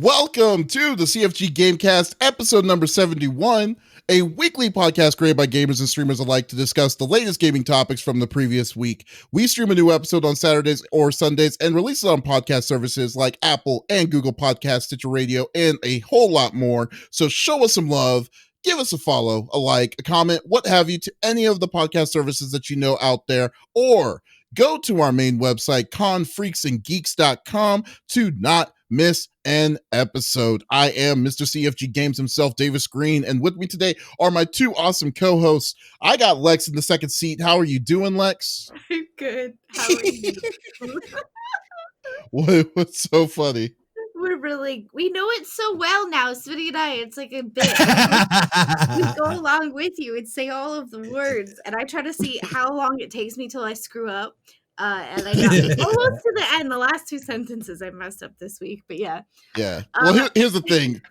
Welcome to the CFG GameCast, episode number 71, a weekly podcast created by gamers and streamers alike to discuss the latest gaming topics from the previous week. We stream a new episode on Saturdays or Sundays and release it on podcast services like Apple and Google Podcasts, Stitcher Radio, and a whole lot more. So show us some love. Give us a follow, a like, a comment, what have you, to any of the podcast services that you know out there, or go to our main website, confreaksandgeeks.com, to not miss an episode. I am Mr. CFG Games himself, Davis Green, and with me today are my two awesome co-hosts. I got Lex in the second seat. How are you doing, Lex? I'm good. How are you? What's so funny? We know it so well now, Smitty and I. It's like a bit. We go along with you and say all of the words, and I try to see how long it takes me till I screw up. And I got almost to the end. The last two sentences I messed up this week, but yeah. Yeah. Well, here's the thing.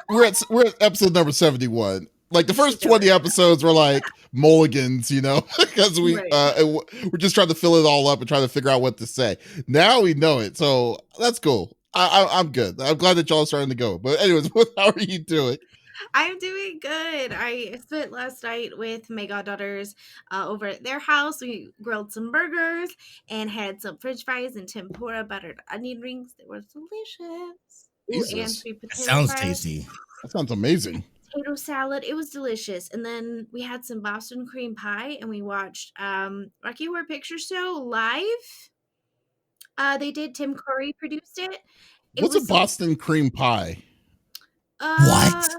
We're at episode number 71. Like the first 20 episodes were like mulligans, you know, because we're just trying to fill it all up and trying to figure out what to say. Now we know it, so that's cool. I'm good. I'm glad that y'all are starting to go. But anyways, how are you doing? I'm doing good. I spent last night with my goddaughters over at their house. We grilled some burgers and had some french fries and tempura buttered onion rings. They were delicious. Ooh, and sweet potato sounds fries. tasty. That sounds amazing. Potato salad. It was delicious. And then we had some Boston cream pie and we watched Rocky Horror Picture Show live. They did. Tim Curry produced it. What's a Boston cream pie? What?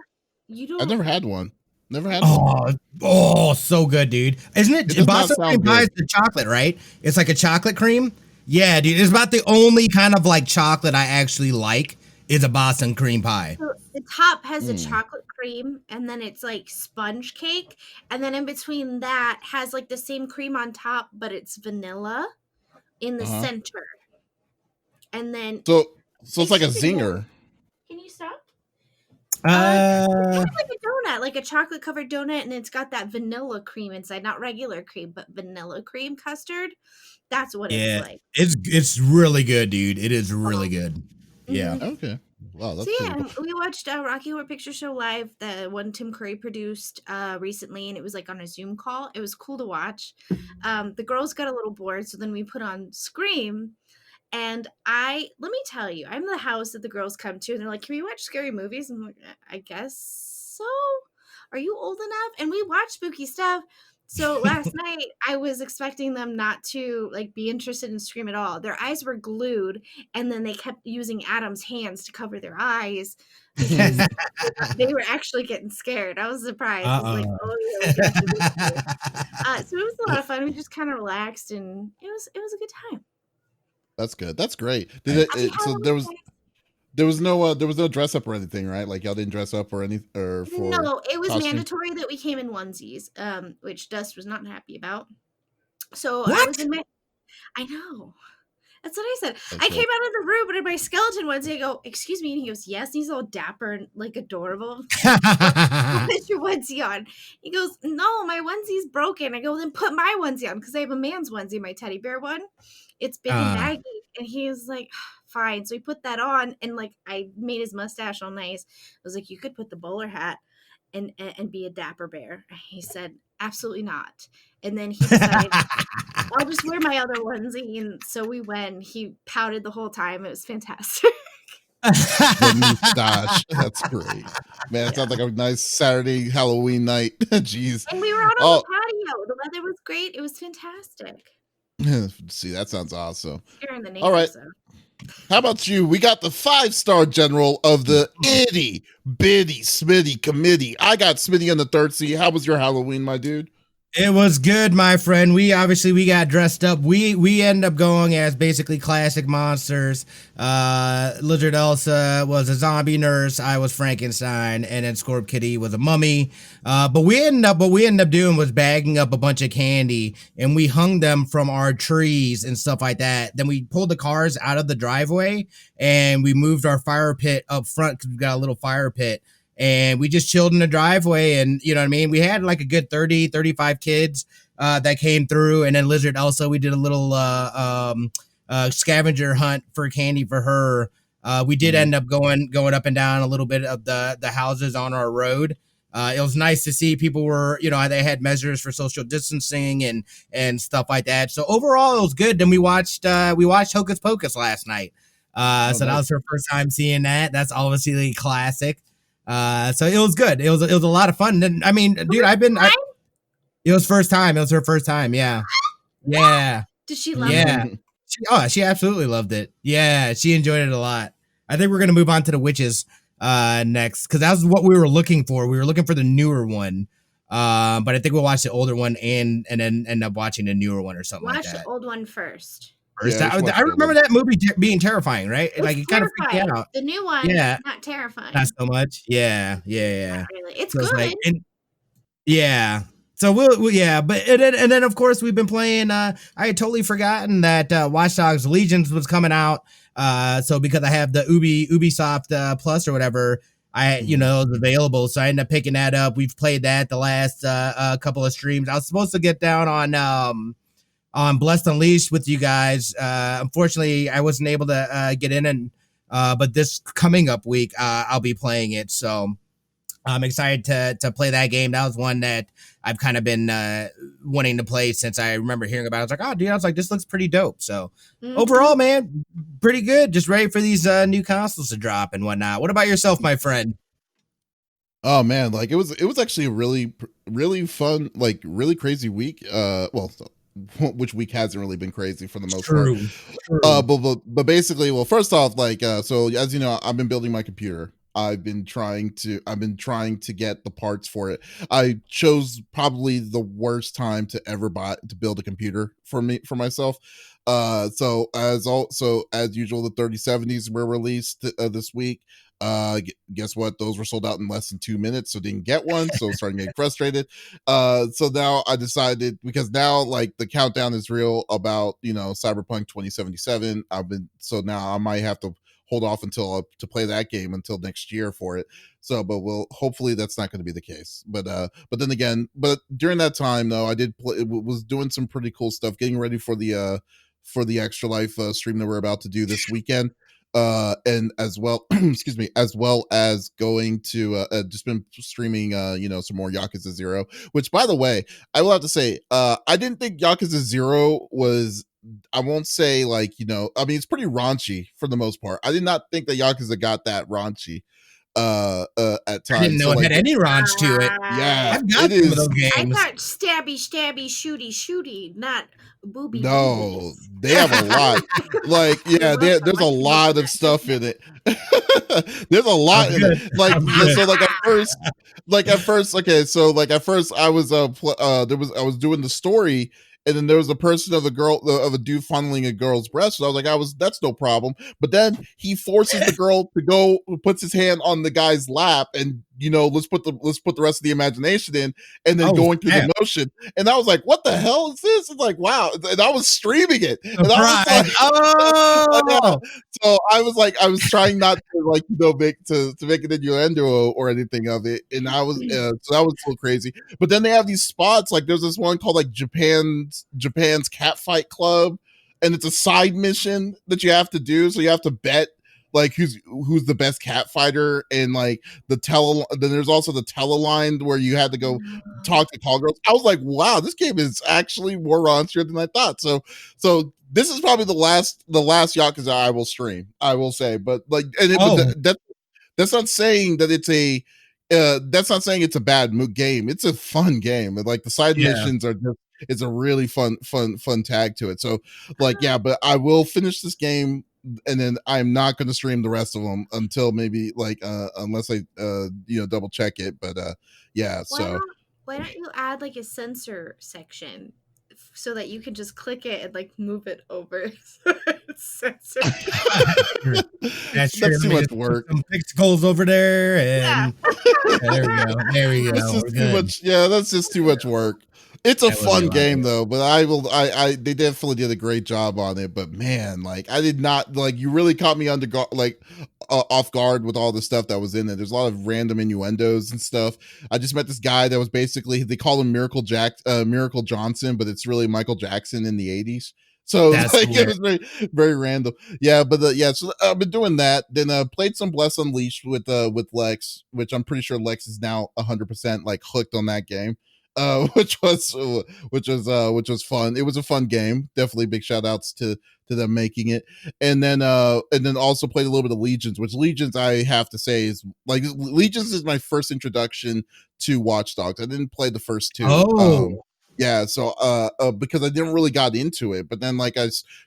You don't? I've never had one. Never had one. Oh, so good, dude. Isn't it Boston cream pie is the chocolate, right? It's like a chocolate cream. Yeah, dude. It's about the only kind of like chocolate I actually like is a Boston cream pie. So the top has a chocolate cream, and then it's like sponge cake, and then in between that has like the same cream on top, but it's vanilla in the center. And then so it's like a zinger. Can you stop? It's like a donut, like a chocolate covered donut, and it's got that vanilla cream inside, not regular cream, but vanilla cream custard. That's what it's like. It's really good, dude. It is really good. Yeah. Okay. Wow. That's we watched Rocky Horror Picture Show live, the one Tim Curry produced recently, and it was like on a Zoom call. It was cool to watch. The girls got a little bored, so then we put on Scream. And let me tell you, I'm the house that the girls come to, and they're like, "Can we watch scary movies?" I'm like, "I guess so. Are you old enough?" And we watch spooky stuff. So last night, I was expecting them not to like be interested in Scream at all. Their eyes were glued, and then they kept using Adam's hands to cover their eyes because they were actually getting scared. I was surprised. I was like, "Oh yeah." So it was a lot of fun. We just kind of relaxed, and it was a good time. That's good. That's great. So there was no dress up or anything, right? Like y'all didn't dress up or any or for No, it was costume? mandatory that we came in onesies, which Dust was not happy about. So What? I was in I know. That's what I said. I came out of the room and in my skeleton onesie, I go, "Excuse me," and he goes, "Yes." And he's all dapper and like adorable. Put your onesie on. He goes, "No, my onesie's broken." I go, "Then put my onesie on," because I have a man's onesie, my teddy bear one. It's big and baggy. And he was like, "Fine." So he put that on, and like I made his mustache all nice. I was like, "You could put the bowler hat and be a dapper bear." He said, "Absolutely not." And then he decided, "I'll just wear my other onesie." And so we went. He pouted the whole time. It was fantastic. The mustache. That's great. Man, it sounds like a nice Saturday Halloween night. Jeez. And we were out on the patio. The weather was great. It was fantastic. See, that sounds awesome. Scaring the neighbors, All right. so. How about you? We got the 5-star general of the itty bitty Smitty committee. I got Smitty in the third seat. How was your Halloween, my dude? It was good, my friend. We got dressed up. We ended up going as basically classic monsters. Lizard Elsa was a zombie nurse. I was Frankenstein, and then Scorp Kitty was a mummy. But we ended up doing was bagging up a bunch of candy, and we hung them from our trees and stuff like that. Then we pulled the cars out of the driveway, and we moved our fire pit up front because we got a little fire pit. And we just chilled in the driveway, and you know what I mean? We had like a good 30, 35 kids that came through, and then Lizard Elsa, we did a little scavenger hunt for candy for her. We did end up going up and down a little bit of the houses on our road. It was nice to see people were, they had measures for social distancing and stuff like that. So overall, it was good. Then we watched Hocus Pocus last night. So nice. That was her first time seeing that. That's obviously classic. So it was good. It was a lot of fun. And I mean, dude, it was first time. It was her first time. Yeah. Yeah. Did she love it? She absolutely loved it. Yeah. She enjoyed it a lot. I think we're going to move on to the witches next, because that was what we were looking for. We were looking for the newer one. But I think we'll watch the older one and then end up watching the newer one or something like that. Watch the old one first. I remember that movie being terrifying, right? Like it kind of freaked me out. The new one, not terrifying. Not so much. Yeah. Not really. It's so good. So we'll but and then of course we've been playing. I had totally forgotten that Watch Dogs Legions was coming out. So because I have the Ubisoft Plus or whatever, it was available. So I ended up picking that up. We've played that the last couple of streams. I was supposed to get down on Blessed Unleashed with you guys. Unfortunately, I wasn't able to get in, but this coming up week, I'll be playing it. So I'm excited to play that game. That was one that I've kind of been wanting to play since I remember hearing about it. I was like, oh, dude, I was like, this looks pretty dope. So overall, man, pretty good. Just ready for these new consoles to drop and whatnot. What about yourself, my friend? Oh man, like it was actually a really fun, like really crazy week. Which week hasn't really been crazy for the most part. But basically, well, first off, like so as you know, I've been building my computer. I've been trying to get the parts for it. I chose probably the worst time to ever build a computer for myself. So as usual, the 3070s were released this week. Guess what? Those were sold out in less than 2 minutes, so didn't get one. So starting getting frustrated. So now I decided, because now like the countdown is real about Cyberpunk 2077. So now I might have to hold off to play that game until next year for it. So, but hopefully that's not going to be the case. But then again, during that time though, I was doing some pretty cool stuff, getting ready for the Extra Life stream that we're about to do this weekend. And as well, excuse me, as well as going to just been streaming some more Yakuza 0, which by the way, I will have to say, I didn't think Yakuza 0 was, I won't say like, I mean, it's pretty raunchy for the most part. I did not think that Yakuza got that raunchy at times. I didn't know it had any raunch to it. Yeah, I've got some of those games. I got stabby, shooty, not booby. No, they have a lot. Like, yeah, there's a lot of stuff in it. There's a lot in it. Like, so at first, I was doing the story. And then there was a person of a dude fondling a girl's breast. So I was like, that's no problem. But then he forces the girl to go, puts his hand on the guy's lap, and let's put the rest of the imagination in, and then going through the motion. And I was like, what the hell is this? It's like, wow. And I was streaming it. And I was like, so I was trying not to make it innuendo or anything of it. And I was so that was so crazy. But then they have these spots, like there's this one called like Japan's Catfight Club, and it's a side mission that you have to do. So you have to bet like who's the best cat fighter, and like then there's also the teleline where you had to go talk to call girls. I was like, wow, this game is actually more raunchier than I thought. So this is probably the last Yakuza I will stream, I will say. But like, that's not saying that it's a bad game. It's a fun game. Like the side missions are just, it's a really fun tag to it. So like, yeah, but I will finish this game, and then I'm not going to stream the rest of them until maybe like unless I double check it. But why don't you add like a censor section so that you can just click it and like move it over? Censor. That's too much work. Some pixels over there, and there we go. That's just too much. Yeah, that's just too much work. It's a fun game though, but they definitely did a great job on it. But man, like I did not, like, you really caught me off guard with all the stuff that was in it. There's a lot of random innuendos and stuff. I just met this guy that was basically, they call him Miracle Johnson, but it's really Michael Jackson in the 80s. So That's like it weird. was very, very random. Yeah, but yeah, so I've been doing that. Then played some Bless Unleashed with Lex, which I'm pretty sure Lex is now 100% like hooked on that game. Which was fun. It was a fun game. Definitely big shout outs to them making it. And then also played a little bit of Legions, which Legions I have to say is like Legions is my first introduction to Watch Dogs. I didn't play the first two. Oh, Yeah, so because I didn't really got into it, but then like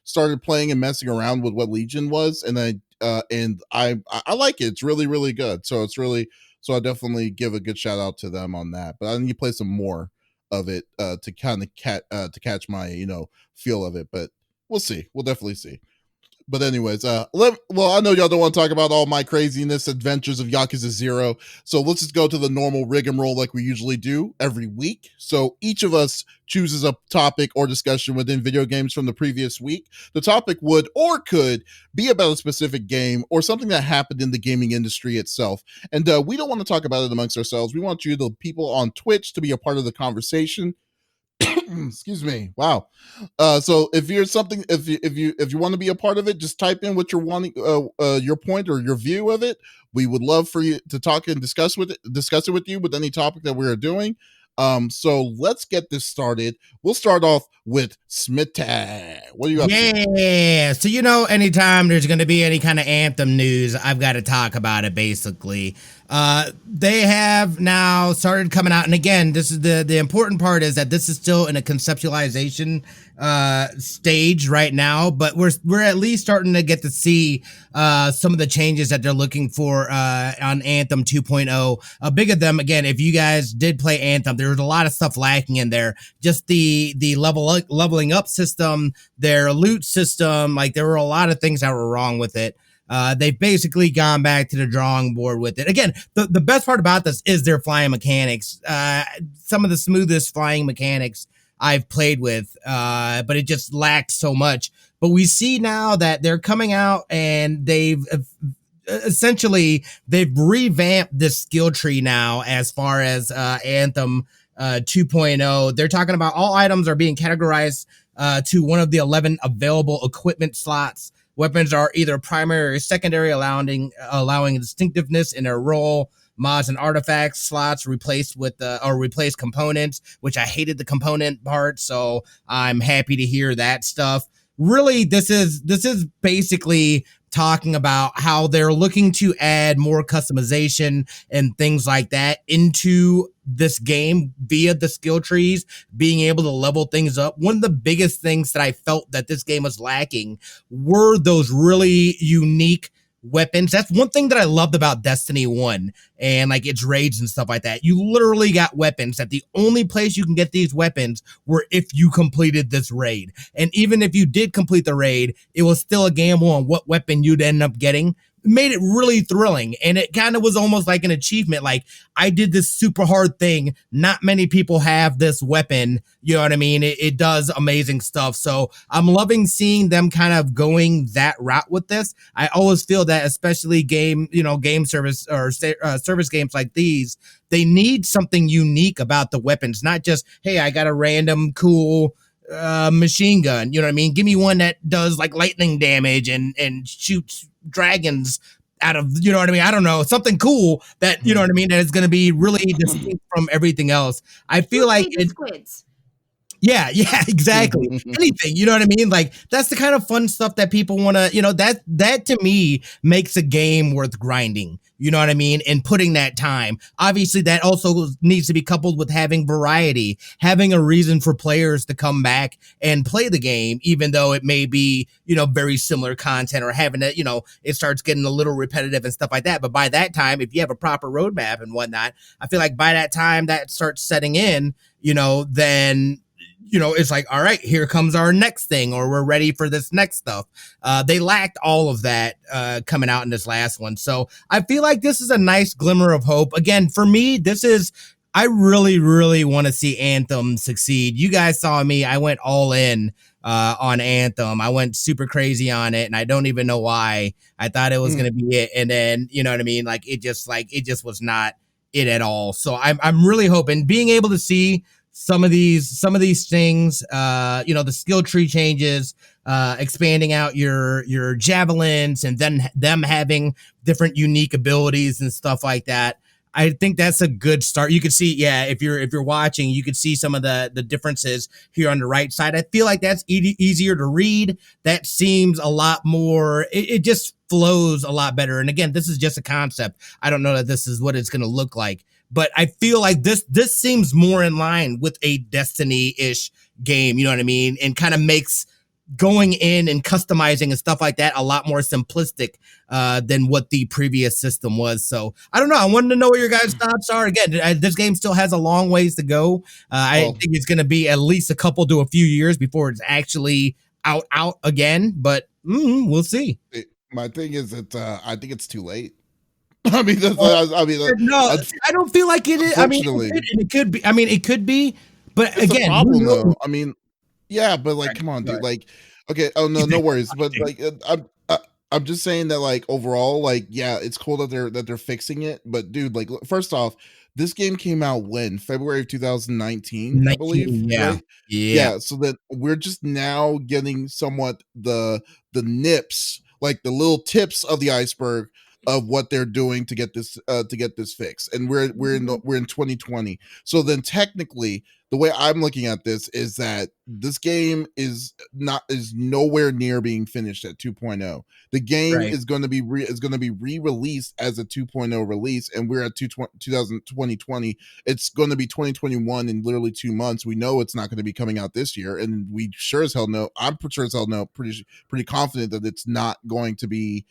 started playing and messing around with what Legion was, and I like it. It's really really good. So I definitely give a good shout out to them on that. But I need to play some more of it to kind of catch my feel of it. But we'll see. We'll definitely see. But anyways, well, I know y'all don't want to talk about all my craziness adventures of Yakuza 0, so let's just go to the normal rigmarole like we usually do every week. So each of us chooses a topic or discussion within video games from the previous week. The topic would or could be about a specific game or something that happened in the gaming industry itself. And we don't want to talk about it amongst ourselves. We want you, the people on Twitch, to be a part of the conversation. Excuse me. Wow. So if you're something, if you want to be a part of it, just type in what you're wanting, your point or your view of it. We would love for you to talk and discuss it with you with any topic that we are doing. So let's get this started. We'll start off with Smitty. What are you up to? yeah. So, anytime there's going to be any kind of Anthem news, I've got to talk about it, basically. They have now started coming out. And again, this is the important part is that this is still in a conceptualization stage right now, but we're at least starting to get to see some of the changes that they're looking for on Anthem 2.0. A big of them, again, if you guys did play Anthem, there was a lot of stuff lacking in there. Just the leveling up system, their loot system, like there were a lot of things that were wrong with it. They've basically gone back to the drawing board with it. Again, the best part about this is their flying mechanics. Some of the smoothest flying mechanics I've played with, but it just lacks so much. But we see now that they're coming out and they've revamped this skill tree now as far as Anthem 2.0. They're talking about all items are being categorized to one of the 11 available equipment slots. Weapons are either primary or secondary, allowing distinctiveness in their role. Mods and artifacts slots replace components, which I hated the component part, so I'm happy to hear that stuff. Really, this is basically talking about how they're looking to add more customization and things like that into this game via the skill trees, being able to level things up. One of the biggest things that I felt that this game was lacking were those really unique weapons. That's one thing that I loved about Destiny 1 and like its raids and stuff like that. You literally got weapons that the only place you can get these weapons were if you completed this raid. And even if you did complete the raid, it was still a gamble on what weapon you'd end up getting. It made it really thrilling, and it kind of was almost like an achievement. Like, I did this super hard thing. Not many people have this weapon. You know what I mean? It does amazing stuff. So I'm loving seeing them kind of going that route with this. I always feel that, especially game service or service games like these, they need something unique about the weapons, not just, hey, I got a random cool machine gun. You know what I mean? Give me one that does like lightning damage and shoots dragons out of, you know what I mean? I don't know, something cool that, you know what I mean, that is going to be really distinct from everything else. I feel like squids. Yeah, exactly. Anything, you know what I mean? Like, that's the kind of fun stuff that people want to, that to me makes a game worth grinding. You know what I mean? And putting that time. Obviously, that also needs to be coupled with having variety, having a reason for players to come back and play the game, even though it may be, very similar content, or having it, it starts getting a little repetitive and stuff like that. But by that time, if you have a proper roadmap and whatnot, I feel like by that time that starts setting in, then it's like, all right, here comes our next thing, or we're ready for this next stuff. They lacked all of that coming out in this last one. So I feel like this is a nice glimmer of hope. Again, for me, I really, really want to see Anthem succeed. You guys saw me. I went all in on Anthem. I went super crazy on it, and I don't even know why. I thought it was going to be it. And then, you know what I mean? Like, it just was not it at all. So I'm really hoping being able to see some of these things, the skill tree changes, expanding out your javelins, and then them having different unique abilities and stuff like that. I think that's a good start. You can see, if you're watching, you can see some of the differences here on the right side. I feel like that's easier to read. That seems a lot more. It just flows a lot better. And again, this is just a concept. I don't know that this is what it's going to look like, but I feel like this seems more in line with a Destiny-ish game. You know what I mean? And kind of makes going in and customizing and stuff like that a lot more simplistic than what the previous system was. So I don't know. I wanted to know what your guys' thoughts are. Again, this game still has a long ways to go. I think it's going to be at least a couple to a few years before it's actually out again. But we'll see. My thing is that I think it's too late. I mean, I don't feel like it is. I mean, it could be. I mean, it could be. But again, the problem though. I mean. Yeah, but like, come on, dude. Like, okay. Oh no worries. But like, I'm just saying that like overall, like, yeah, it's cool that they're fixing it. But dude, like, first off, this game came out when February of 2019, I believe. Yeah, right? Yeah. So that we're just now getting somewhat the nips, like the little tips of the iceberg of what they're doing to get this fixed, and we're in 2020. So then technically, the way I'm looking at this is that this game is nowhere near being finished at 2.0. The game is going to be re-released as a 2.0 release, and we're at 2020. It's going to be 2021 in literally 2 months. We know it's not going to be coming out this year, and we sure as hell know. I'm sure as hell know, pretty confident that it's not going to be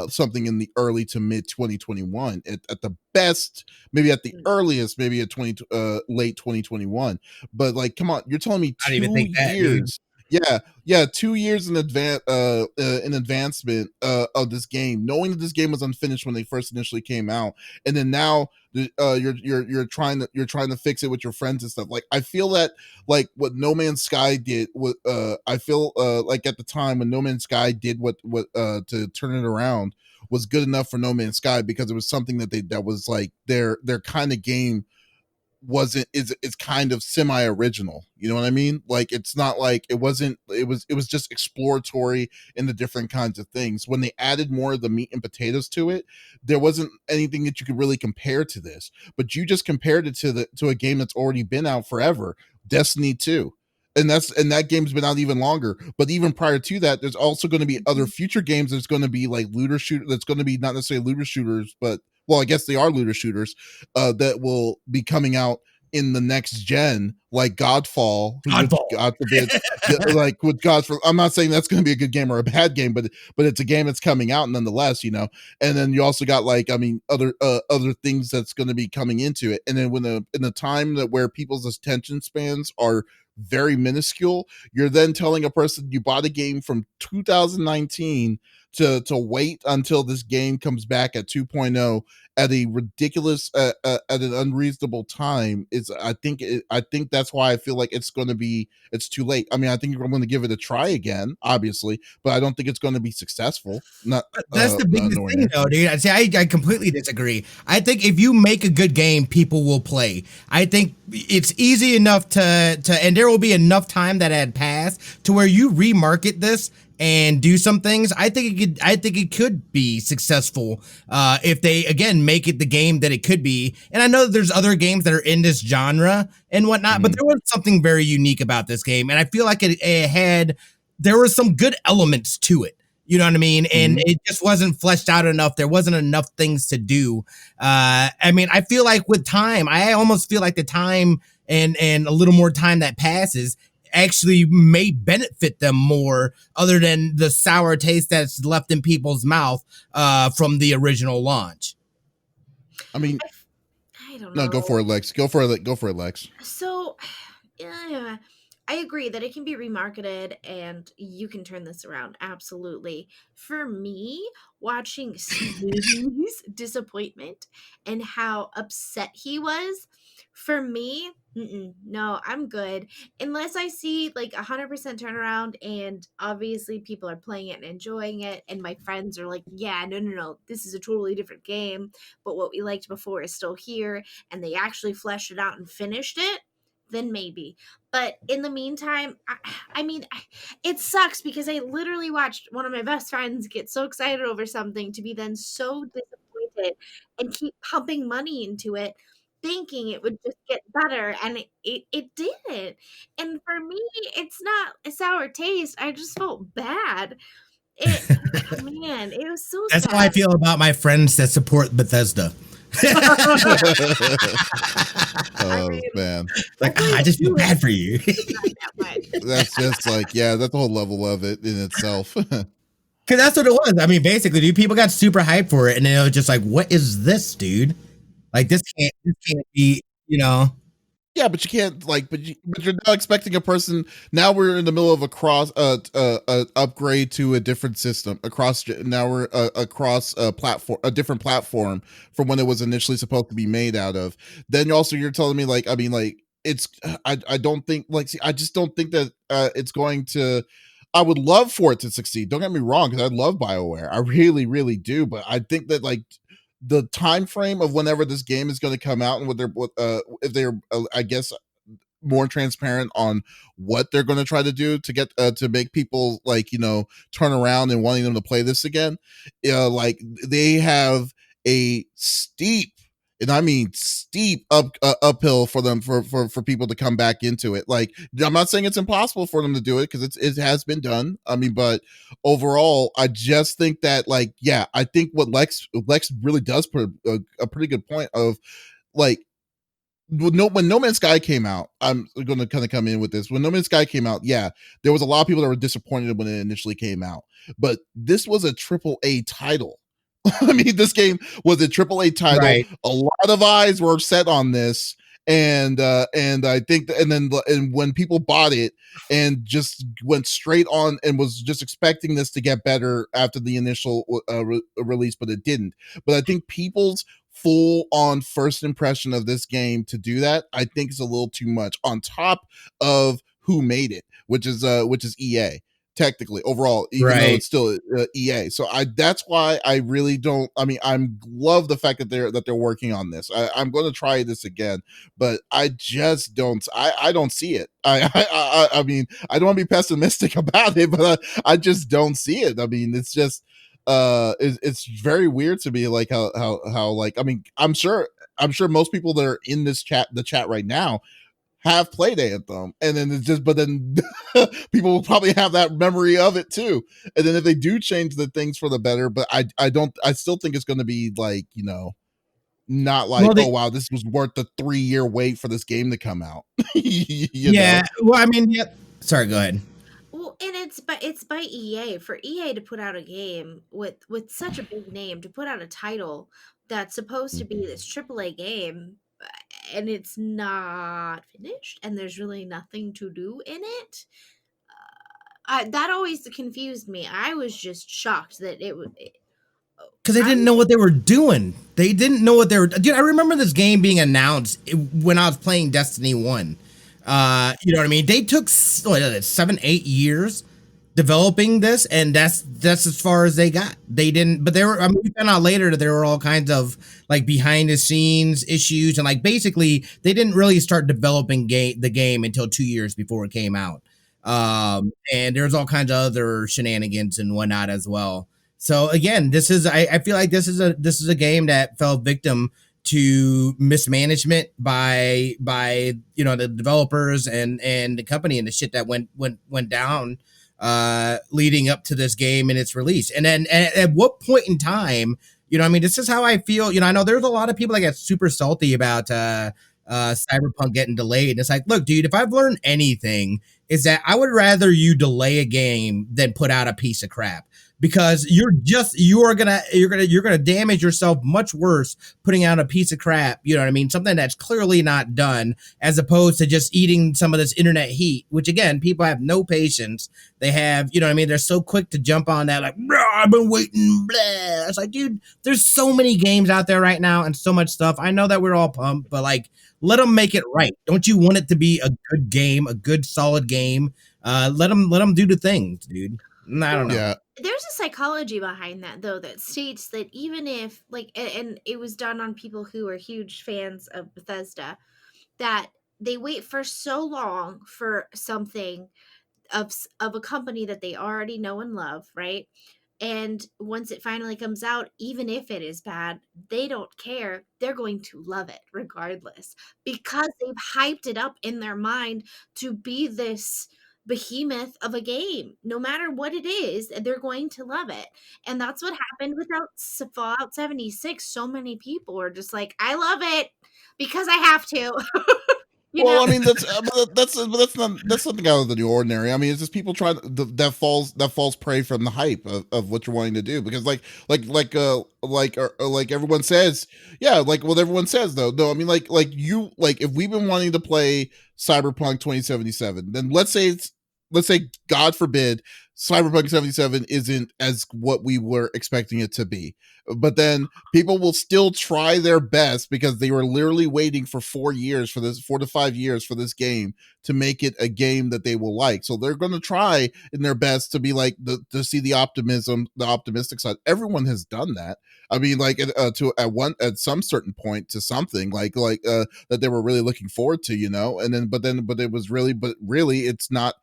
something in the early to mid 2021 at the best, maybe at the earliest, maybe at late 2021. But like, come on, you're telling me 2 years? Yeah, 2 years in advancement of this game, knowing that this game was unfinished when they first initially came out, and then now you're trying to fix it with your friends and stuff. Like, I feel that like what No Man's Sky did, I feel like at the time when No Man's Sky did what to turn it around was good enough for No Man's Sky, because it was something that was like their kind of game is kind of semi-original. You know what I mean? Like, it's not like it was just exploratory in the different kinds of things. When they added more of the meat and potatoes to it, there wasn't anything that you could really compare to this. But you just compared it to a game that's already been out forever, Destiny 2. And that game's been out even longer. But even prior to that, there's also going to be other future games. There's going to be like looter shooter. That's going to be not necessarily looter shooters, but well, I guess they are looter shooters that will be coming out in the next gen, like Godfall. God forbid, like with Godfall. I'm not saying that's going to be a good game or a bad game, but it's a game that's coming out nonetheless, you know. And then you also got like, I mean, other things that's going to be coming into it. And then in the time that where people's attention spans are very minuscule, you're then telling a person you bought a game from 2019 to wait until this game comes back at 2.0 at a ridiculous at an unreasonable time. I think that's why I feel like it's too late. I mean, I think I'm going to give it a try again, obviously, but I don't think it's going to be successful. That's the biggest thing, though, dude. I completely disagree. I think if you make a good game, people will play. I think it's easy enough to and there will be enough time that had passed to where you remarket this and do some things. I think it could be successful if they again make it the game that it could be. And I know that there's other games that are in this genre and whatnot, but there was something very unique about this game, and I feel like there were some good elements to it. You know what I mean? And it just wasn't fleshed out enough. There wasn't enough things to do. I mean, I feel like with time, I almost feel like the time and a little more time that passes actually may benefit them more, other than the sour taste that's left in people's mouth from the original launch. I mean, I don't know. No, go for it, Lex. Go for it, Lex. So, yeah, I agree that it can be remarketed and you can turn this around. Absolutely. For me, watching Smitty's disappointment and how upset he was, for me, no, I'm good. Unless I see like 100% turnaround and obviously people are playing it and enjoying it, and my friends are like, yeah, no, this is a totally different game, but what we liked before is still here, and they actually fleshed it out and finished it, then maybe. But in the meantime, I mean, it sucks because I literally watched one of my best friends get so excited over something to be then so disappointed and keep pumping money into it, thinking it would just get better, and it didn't. And for me, it's not a sour taste. I just felt bad. It Man, it was so That's how I sad. feel about my friends that support Bethesda. Oh mean, man, Like, hopefully I just they feel do bad it for you. not that much. that's just like, yeah, that's the whole level of it in itself. Because that's what it was. I mean, basically, dude, people got super hyped for it, and then it was just like, "What is this, dude? Like, this can't be, you know." Yeah, but you can't like, but you're not expecting a person. Now we're in the middle of a cross, upgrade to a different system across. Now we're across a platform, a different platform from when it was initially supposed to be made out of. Then also you're telling me like, I mean, like it's, I don't think like, see, I just don't think that it's going to. I would love for it to succeed. Don't get me wrong, because I love BioWare. I really, really do. But I think that like the time frame of whenever this game is going to come out and what they're if they're I guess more transparent on what they're going to try to do to get to make people like turn around and wanting them to play this again, like they have a steep, and I mean steep uphill for them for people to come back into it. Like I'm not saying it's impossible for them to do it because it has been done. I mean, but overall, I just think that like yeah, I think what Lex really does put a pretty good point of like when No Man's Sky came out, I'm going to kind of come in with this. When No Man's Sky came out, yeah, there was a lot of people that were disappointed when it initially came out, but this was a triple A title. I mean, this game was a triple A title. Right. A lot of eyes were set on this, and I think, and when people bought it and just went straight on and was just expecting this to get better after the initial release, but it didn't. But I think people's full on first impression of this game to do that, I think is a little too much on top of who made it, which is EA technically overall, even though Right. it's still EA. So that's why I really don't. I mean, I'm love the fact that they're working on this. I'm going to try this again, but I just don't. I don't see it. I mean, I don't want to be pessimistic about it, but I just don't see it. I mean, it's just it's very weird to me, like how like I mean, I'm sure most people that are in this the chat right now have played Anthem, and then it's just, but then people will probably have that memory of it too. And then if they do change the things for the better, but I still think it's going to be like not like, Well, oh wow, this was worth the 3-year wait for this game to come out. yeah. Well, I mean, yeah. Sorry, go ahead. Well, and it's by EA. For EA to put out a game with such a big name, to put out a title that's supposed to be this AAA game, and it's not finished, and there's really nothing to do in it. That always confused me. I was just shocked that it would. Because they didn't know what they were doing. They didn't know what they were. Dude, I remember this game being announced when I was playing Destiny 1. You know what I mean? They took 7-8 years developing this, and that's as far as they got. They didn't, but they were. I mean, we found out later that there were all kinds of like behind the scenes issues, and like basically they didn't really start developing the game until 2 years before it came out. And there's all kinds of other shenanigans and whatnot as well. So again, this is I feel like this is a game that fell victim to mismanagement by the developers and the company and the shit that went down leading up to this game and its release. And then at what point in time, I mean, this is how I feel. I know there's a lot of people that get super salty about Cyberpunk getting delayed. And it's like, look, dude, if I've learned anything, is that I would rather you delay a game than put out a piece of crap. Because you're gonna damage yourself much worse putting out a piece of crap, you know what I mean? Something that's clearly not done, as opposed to just eating some of this internet heat, which again, people have no patience. They have, you know what I mean? They're so quick to jump on that, like, I've been waiting, blah. It's like, dude, there's so many games out there right now and so much stuff. I know that we're all pumped, but like, let them make it right. Don't you want it to be a good game, a good solid game? Let them do the things, dude. I don't know. Yeah. There's a psychology behind that, though, that states that even if, like, and it was done on people who are huge fans of Bethesda, that they wait for so long for something of a company that they already know and love, right? And once it finally comes out, even if it is bad, they don't care. They're going to love it regardless because they've hyped it up in their mind to be this behemoth of a game. No matter what it is, they're going to love it. And that's what happened with Fallout 76. So many people were just like, I love it because I have to. Well, I mean that's something out of the ordinary. I mean, it's just people trying that falls prey from the hype of what you're wanting to do because like everyone says, yeah, like what everyone says though. No, I mean like if we've been wanting to play Cyberpunk 2077, then let's say God forbid Cyberpunk 77 isn't as what we were expecting it to be. But then people will still try their best because they were literally waiting for 4 to 5 years for this game to make it a game that they will like. So they're going to try in their best to be like to see the optimistic side. Everyone has done that. I mean, like at some certain point to something that they were really looking forward to, you know, and but really it's not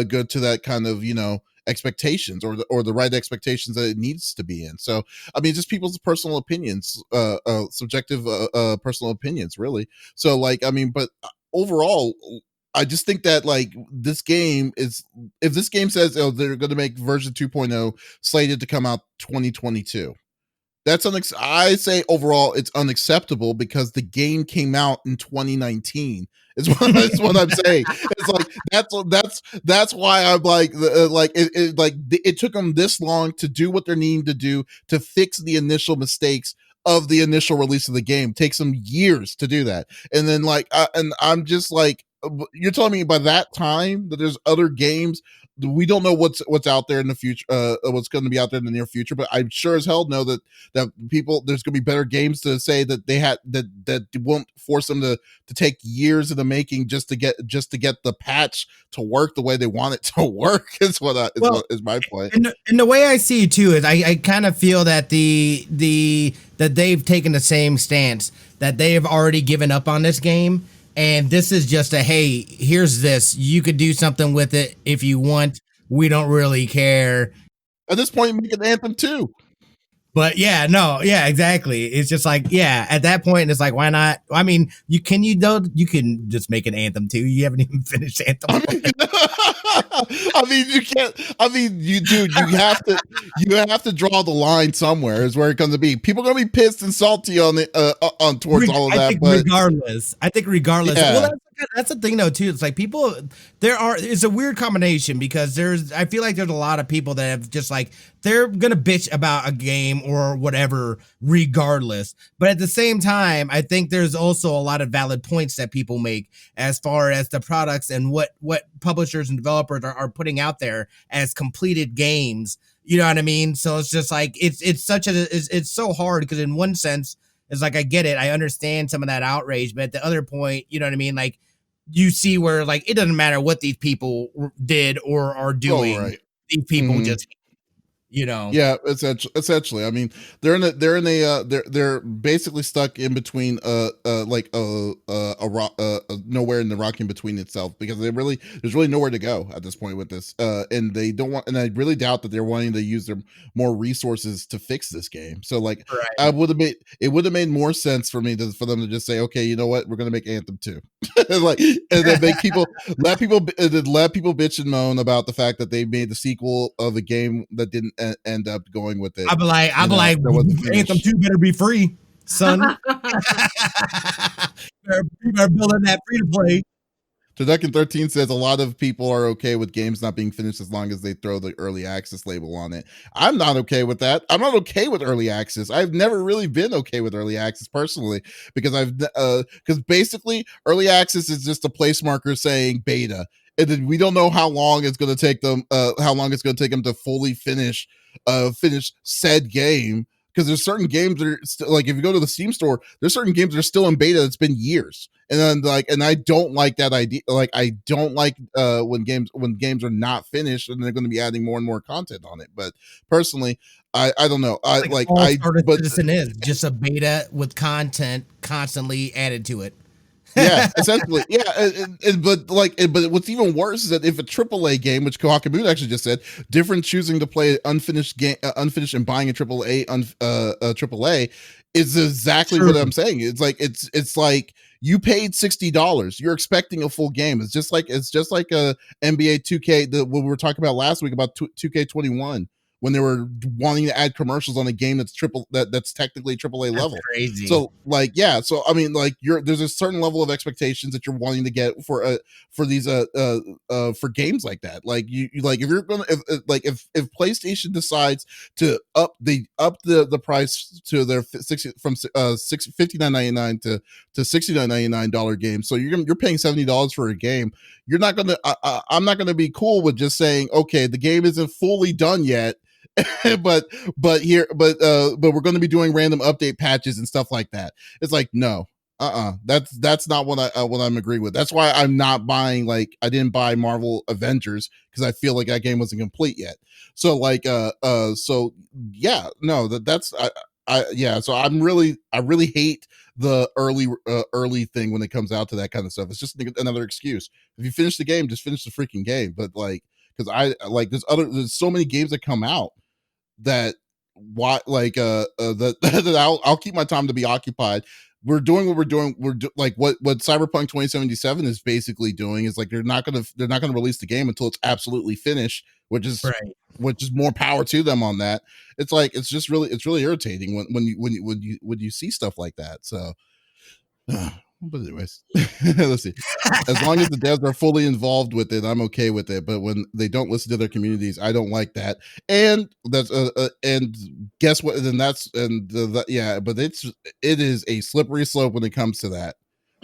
good to that kind of, you know, expectations or the right expectations that it needs to be in. So I mean, just people's personal opinions, subjective personal opinions, really. So like, I mean, but overall, I just think that like this game is, if this game says, oh, they're going to make version 2.0 slated to come out 2022, I say overall it's unacceptable because the game came out in 2019. Is what I'm saying. It's like that's why I'm like it took them this long to do what they're needing to do to fix the initial mistakes of the initial release of the game. It takes them years to do that, and then and I'm just like, you're telling me by that time that there's other games. We don't know what's out there in the future, what's going to be out there in the near future, but I'm sure as hell know that there's going to be better games to say that they had that won't force them to take years in the making just to get the patch to work the way they want it to work is my point. And the way I see it too is I kind of feel that that they've taken the same stance, that they have already given up on this game. And this is just hey, here's this. You could do something with it if you want. We don't really care. At this point, make an Anthem 2. But yeah, no, yeah, exactly. It's just like, yeah, at that point, it's like, why not? I mean, you can just make an Anthem 2. You haven't even finished Anthem. I mean, you can't. I mean, you have to draw the line somewhere. Is where it comes to be. People are gonna be pissed and salty on it, on towards all of that. I think regardless. Yeah. Well, that's the thing though too. It's like people. It's a weird combination because I feel like there's a lot of people that have just like they're gonna bitch about a game or whatever regardless. But at the same time, I think there's also a lot of valid points that people make as far as the products and what publishers and developers are putting out there as completed games. You know what I mean? So it's just like it's so hard because in one sense it's like I get it, I understand some of that outrage, but at the other point, you know what I mean? Like you see where like it doesn't matter what these people did or are doing. Right. These people just, you know. Yeah, essentially. I mean, they're basically stuck in between like a rock, nowhere in the rock in between itself because there's really nowhere to go at this point with this. And they don't want, and I really doubt that they're wanting to use their more resources to fix this game. So like, right. It would have made more sense for me for them to just say, okay, you know what, we're gonna make Anthem 2, like, and then let people bitch and moan about the fact that they made the sequel of a game that didn't end up going with it. I'd be like, Anthem 2 better be free, son. They're building that free to play. Turducken 13 says a lot of people are okay with games not being finished as long as they throw the early access label on it. I'm not okay with that. I'm not okay with early access. I've never really been okay with early access personally because because basically early access is just a place marker saying beta. And then we don't know how long it's going to take them to fully finish said game, because there's certain games that are like, if you go to the Steam store, there's certain games that are still in beta that's been years, and then and I don't like that idea. Like I don't like when games are not finished and they're going to be adding more and more content on it. But personally, I don't know. Citizen is just a beta with content constantly added to it. Yeah, essentially. Yeah, but what's even worse is that if a AAA game, which Kohakamune actually just said, different choosing to play unfinished game, unfinished and buying a AAA is exactly True. what I'm saying. It's like you paid $60. You're expecting a full game. It's just like a NBA 2K what we were talking about last week about 2K21 when they were wanting to add commercials on a game that's technically AAA That's level. crazy. So so I mean, there's a certain level of expectations that you're wanting to get for these for games like that. Like you like if you're gonna if PlayStation decides to up the price to their 60 from $59.99 to $69.99 game, so you're paying $70 for a game. You're not gonna I'm not gonna be cool with just saying, okay, the game isn't fully done yet. but we're going to be doing random update patches and stuff like that. It's like, no, that's not what I'm agreeing with. That's why I'm not buying, like, I didn't buy Marvel Avengers because I feel like that game wasn't complete yet. So so yeah, no, that's yeah. So I really hate the early thing when it comes out to that kind of stuff. It's just another excuse. If you finish the game, just finish the freaking game. But like, because there's so many games that come out that that I'll keep my time to be occupied. We're doing what we're doing. What Cyberpunk 2077 is basically doing is like they're not gonna release the game until it's absolutely finished, which is more power to them on that. It's like it's really irritating when you see stuff like that. So but anyways, let's see. As long as the devs are fully involved with it, I'm okay with it. But when they don't listen to their communities, I don't like that. And that's and guess what? Then that's yeah. But it is a slippery slope when it comes to that.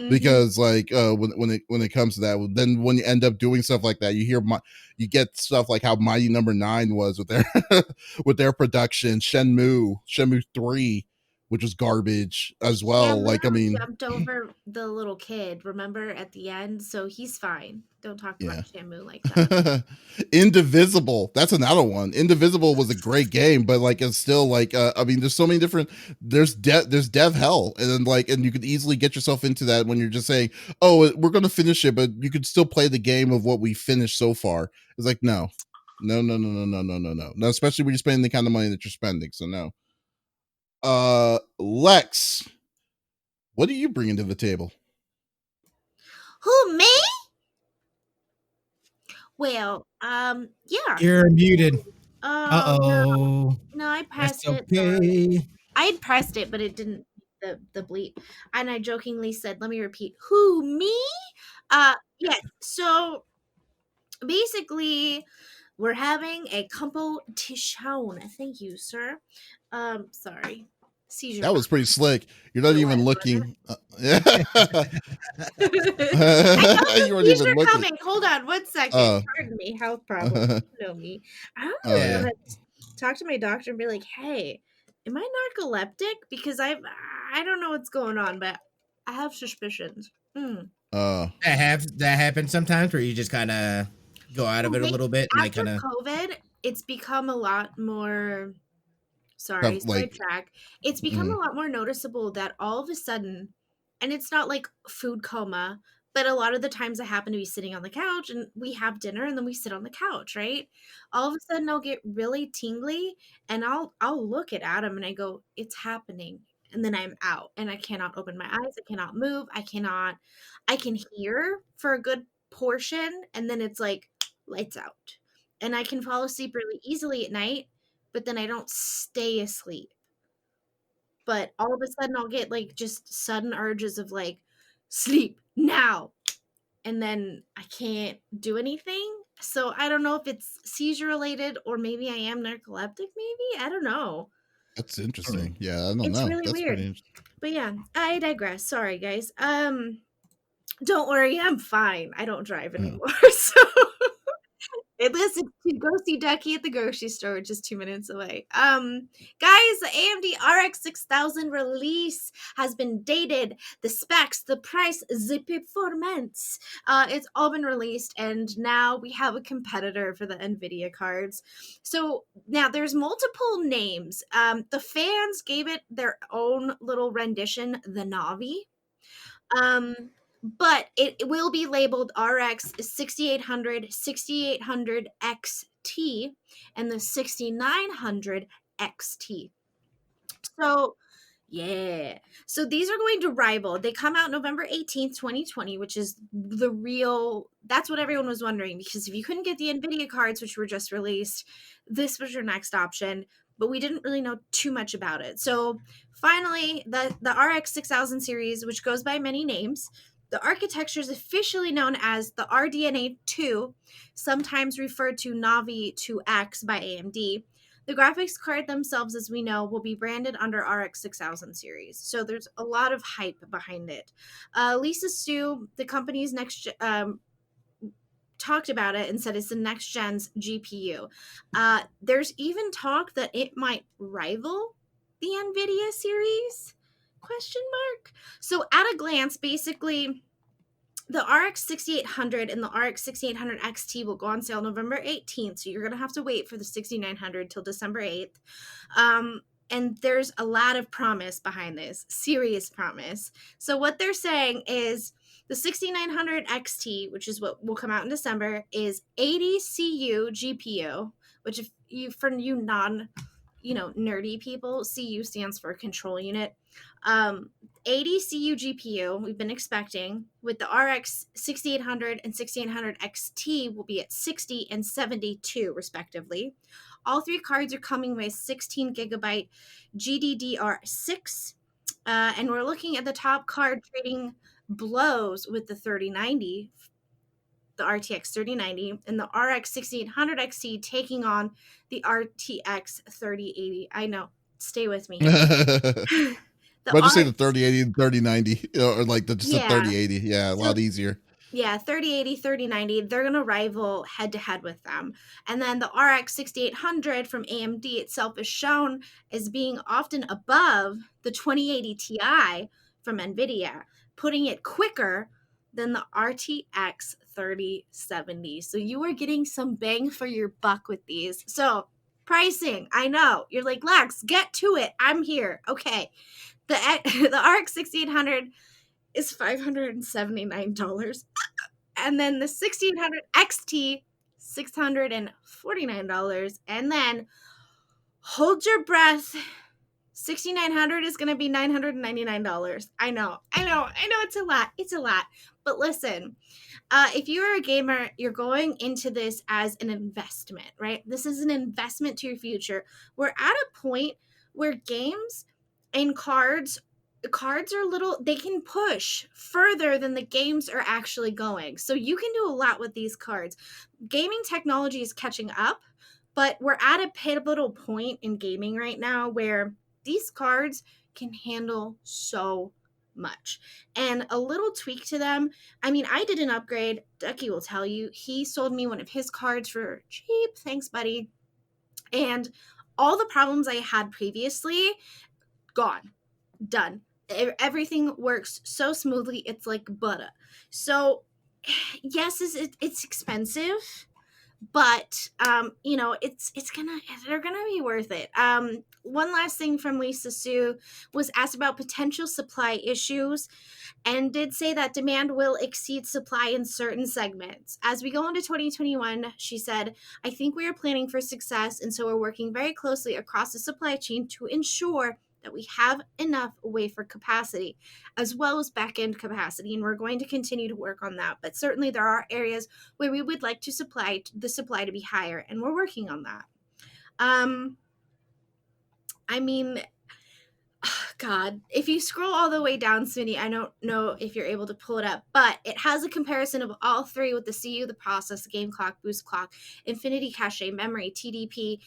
Because like when it comes to that, then when you end up doing stuff like that, you get stuff like how Mighty Number 9 was with their with their production, Shenmue 3, which was garbage as well. Yeah, Like, I mean, jumped over the little kid, remember, at the end, so he's fine. Don't talk about Shamu like that. Indivisible, that's another one. Indivisible was a great game, but like it's still like I mean, there's so many different there's dev hell, and then and you could easily get yourself into that when you're just saying, oh, we're gonna finish it, but you could still play the game of what we finished so far. It's like, no, especially when you're spending the kind of money that you're spending. So no. Lex, what are you bringing to the table? Who, me? Well, yeah. You're muted. Oh, no, I pressed That's it. okay. I had pressed it, but it didn't the bleep. And I jokingly said, let me repeat, who, me? Yeah, so basically we're having a competition. Thank you, sir. Sorry. Seizure. That was pretty slick. You're not even looking. Yeah. You weren't even looking. Coming. Hold on 1 second. Pardon me. Health problem. You know me. I don't know. Talk to my doctor and be like, hey, am I narcoleptic? Because I don't know what's going on, but I have suspicions. That happens sometimes where you just kind of go out of it a little bit. After COVID, it's become a lot more. Sorry, sidetrack. It's become a lot more noticeable that all of a sudden, and it's not like food coma, but a lot of the times I happen to be sitting on the couch and we have dinner and then we sit on the couch, right? All of a sudden I'll get really tingly and I'll look at Adam and I go, it's happening. And then I'm out and I cannot open my eyes. I cannot move. I can hear for a good portion and then it's like lights out. And I can fall asleep really easily at night, but then I don't stay asleep. But all of a sudden I'll get like just sudden urges of like sleep now. And then I can't do anything. So I don't know if it's seizure related or maybe I am narcoleptic, maybe. I don't know. That's interesting. Yeah, I don't know. It's really weird. But yeah, I digress. Sorry guys. Don't worry, I'm fine. I don't drive anymore. So listen to go see Ducky at the grocery store, just 2 minutes away. Guys, the AMD RX 6000 release has been dated. The specs, the price, the performance. It's all been released, and now we have a competitor for the NVIDIA cards. So now there's multiple names. The fans gave it their own little rendition, the Navi. but it will be labeled RX 6800, 6800 XT, and the 6900 XT. So, yeah. So these are going to rival. They come out November 18th, 2020, which is the real, that's what everyone was wondering, because if you couldn't get the NVIDIA cards, which were just released, this was your next option, but we didn't really know too much about it. So finally, the RX 6000 series, which goes by many names, the architecture is officially known as the RDNA 2, sometimes referred to Navi 2X by AMD. The graphics card themselves, as we know, will be branded under RX 6000 series. So there's a lot of hype behind it. Lisa Su, the company's talked about it and said it's the next gen's GPU. There's even talk that it might rival the NVIDIA series? ? So at a glance, basically, the RX 6800 and the RX 6800 XT will go on sale November 18th. So you're going to have to wait for the 6900 till December 8th. And there's a lot of promise behind this, serious promise. So what they're saying is the 6900 XT, which is what will come out in December, is 80 CU GPU, which if you, for you non, nerdy people, CU stands for control unit. 80 CU GPU we've been expecting, with the RX 6800 and 6800 XT will be at 60 and 72 respectively. All three cards are coming with 16 gigabyte GDDR6, and we're looking at the top card trading blows with the 3090, the RTX 3090, and the RX 6800 XT taking on the RTX 3080. I know, stay with me. But just say the 3080 and 3090, or like the 3080. Yeah, a lot easier. Yeah, 3080, 3090, they're going to rival head-to-head with them. And then the RX 6800 from AMD itself is shown as being often above the 2080 Ti from NVIDIA, putting it quicker than the RTX 3070. So you are getting some bang for your buck with these. So pricing, I know. You're like, Lex, get to it. I'm here. Okay. The RX 6800 is $579. And then the 1600 XT, $649. And then hold your breath, 6900 is going to be $999. I know it's a lot. But listen, if you're a gamer, you're going into this as an investment, right? This is an investment to your future. We're at a point where games and cards are they can push further than the games are actually going. So you can do a lot with these cards. Gaming technology is catching up, but we're at a pivotal point in gaming right now where these cards can handle so much. And a little tweak to them. I mean, I did an upgrade. Ducky will tell you. He sold me one of his cards for cheap. Thanks, buddy. And all the problems I had previously, gone. Done. Everything works so smoothly. It's like butter. So yes, it's expensive, but they're gonna be worth it. One last thing from Lisa Su was asked about potential supply issues, and did say that demand will exceed supply in certain segments. As we go into 2021, she said, I think we are planning for success, and so we're working very closely across the supply chain to ensure that we have enough wafer capacity as well as back-end capacity, and we're going to continue to work on that. But certainly there are areas where we would like the supply to be higher, and we're working on that. I mean, God, if you scroll all the way down, Smitty, I don't know if you're able to pull it up, but it has a comparison of all three with the CU, the process, the game clock, boost clock, infinity cache, memory, TDP,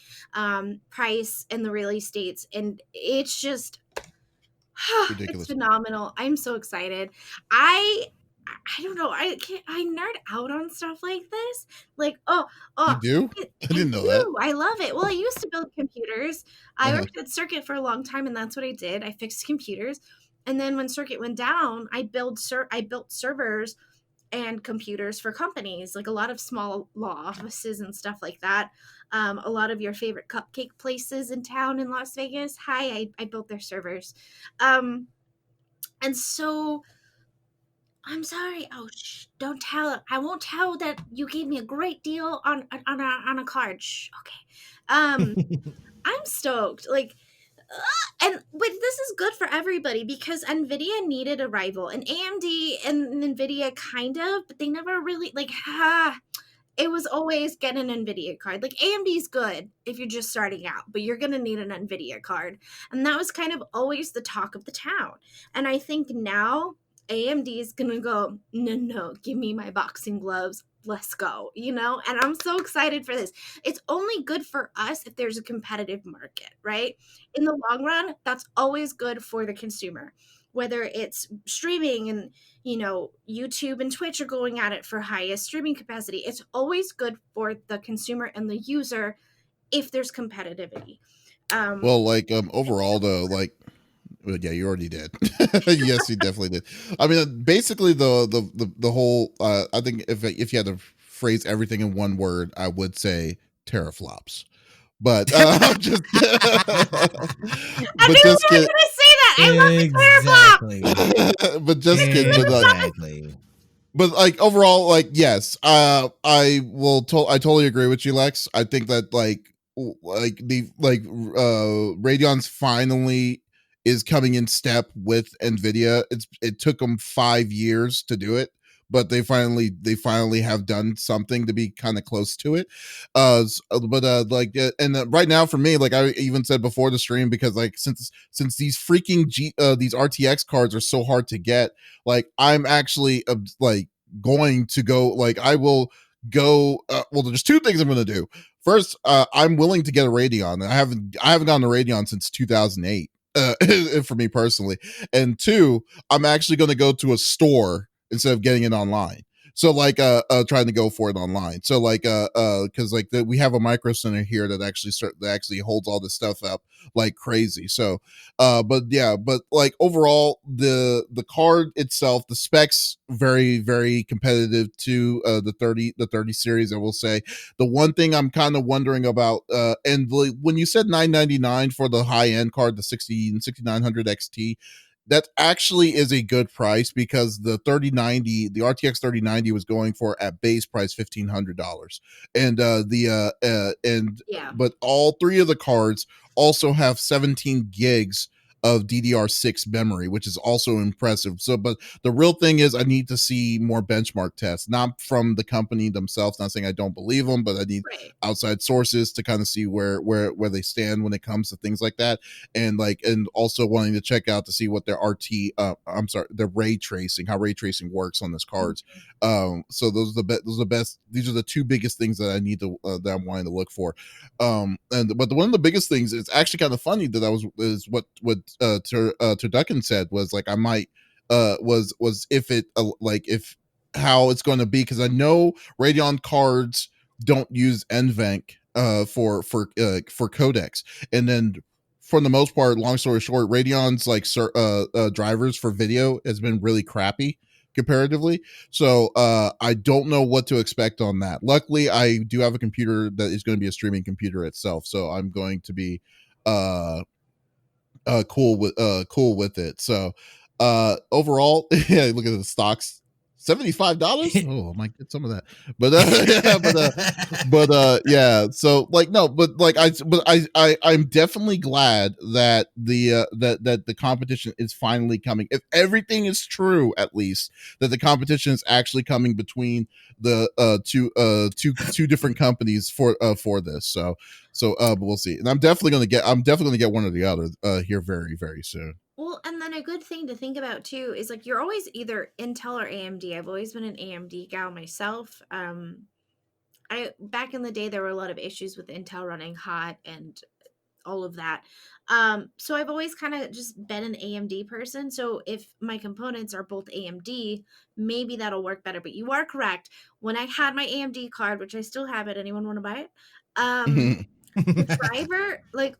price, and the release dates. And it's just ridiculous. It's phenomenal. I'm so excited. I don't know. I nerd out on stuff like this. Like, you do? I didn't know that. I love it. Well, I used to build computers. I worked at Circuit for a long time, and that's what I did. I fixed computers, and then when Circuit went down, I built servers and computers for companies, like a lot of small law offices and stuff like that. A lot of your favorite cupcake places in town in Las Vegas. Hi, I built their servers. And so I'm sorry. Oh, don't tell. I won't tell that you gave me a great deal on a card. Shh. Okay. I'm stoked. Like, but this is good for everybody because Nvidia needed a rival, and AMD and Nvidia kind of, but they never really like. It was always get an Nvidia card. Like AMD's good if you're just starting out, but you're gonna need an Nvidia card, and that was kind of always the talk of the town. And I think now AMD is gonna go, no, give me my boxing gloves. Let's go, and I'm so excited for this. It's only good for us if there's a competitive market, right? In the long run, that's always good for the consumer, whether it's streaming and YouTube and Twitch are going at it for highest streaming capacity. It's always good for the consumer and the user if there's competitivity. Well, like overall though, like, well, yeah, you already did. Yes, you definitely did. I mean, basically the whole I think if you had to phrase everything in one word, I would say teraflops. But just I but knew just you were kidding. gonna say that. I love the teraflop. But just kidding. Exactly. But like overall, like yes, I totally agree with you, Lex. I think that Radeon's finally is coming in step with Nvidia. It took them 5 years to do it, but they finally have done something to be kind of close to it. Right now for me, like I even said before the stream, because like since these freaking these RTX cards are so hard to get, like I'm actually like going to go, like I will go well, there's two things I'm going to do. First, I'm willing to get a Radeon. I haven't gotten a Radeon since 2008 for me personally. And two, I'm actually going to go to a store instead of getting it online. So like trying to go for it online. So like because like we have a micro center here that actually holds all this stuff up like crazy. So but like overall the card itself, the specs very very competitive to the 30 series. I will say the one thing I'm kind of wondering about when you said $999 for the high end card, the 6900 XT, that actually is a good price because the RTX 3090 was going for at base price $1,500, and Yeah. but all three of the cards also have 17 gigs of DDR6 memory, which is also impressive. So, but the real thing is I need to see more benchmark tests, not from the company themselves. Not saying I don't believe them, but I need outside sources to kind of see where they stand when it comes to things like that, and also wanting to check out to see what their their ray tracing, how ray tracing works on this cards. So those are the best. These are the two biggest things that I need to that I'm wanting to look for. But one of the biggest things, it's actually kind of funny that is what Turducken said was like I might was if it if how it's going to be, because I know Radeon cards don't use NVENC for codecs, and then for the most part, long story short, Radeon's drivers for video has been really crappy comparatively. So I don't know what to expect on that. Luckily, I do have a computer that is going to be a streaming computer itself, so I'm going to be cool with it. So overall, yeah, look at the stocks. $75. Oh, I might get some of that. But yeah. So like no, but like I'm definitely glad that that the competition is finally coming. If everything is true, at least that the competition is actually coming between the two different companies for this. So but we'll see. And I'm definitely gonna get one or the other here very very soon. Well, and then a good thing to think about too is like you're always either Intel or AMD. I've always been an AMD gal myself. I back in the day there were a lot of issues with Intel running hot and all of that. So I've always kind of just been an AMD person. So if my components are both AMD, maybe that'll work better. But you are correct. When I had my AMD card, which I still have it, anyone want to buy it? The driver, like,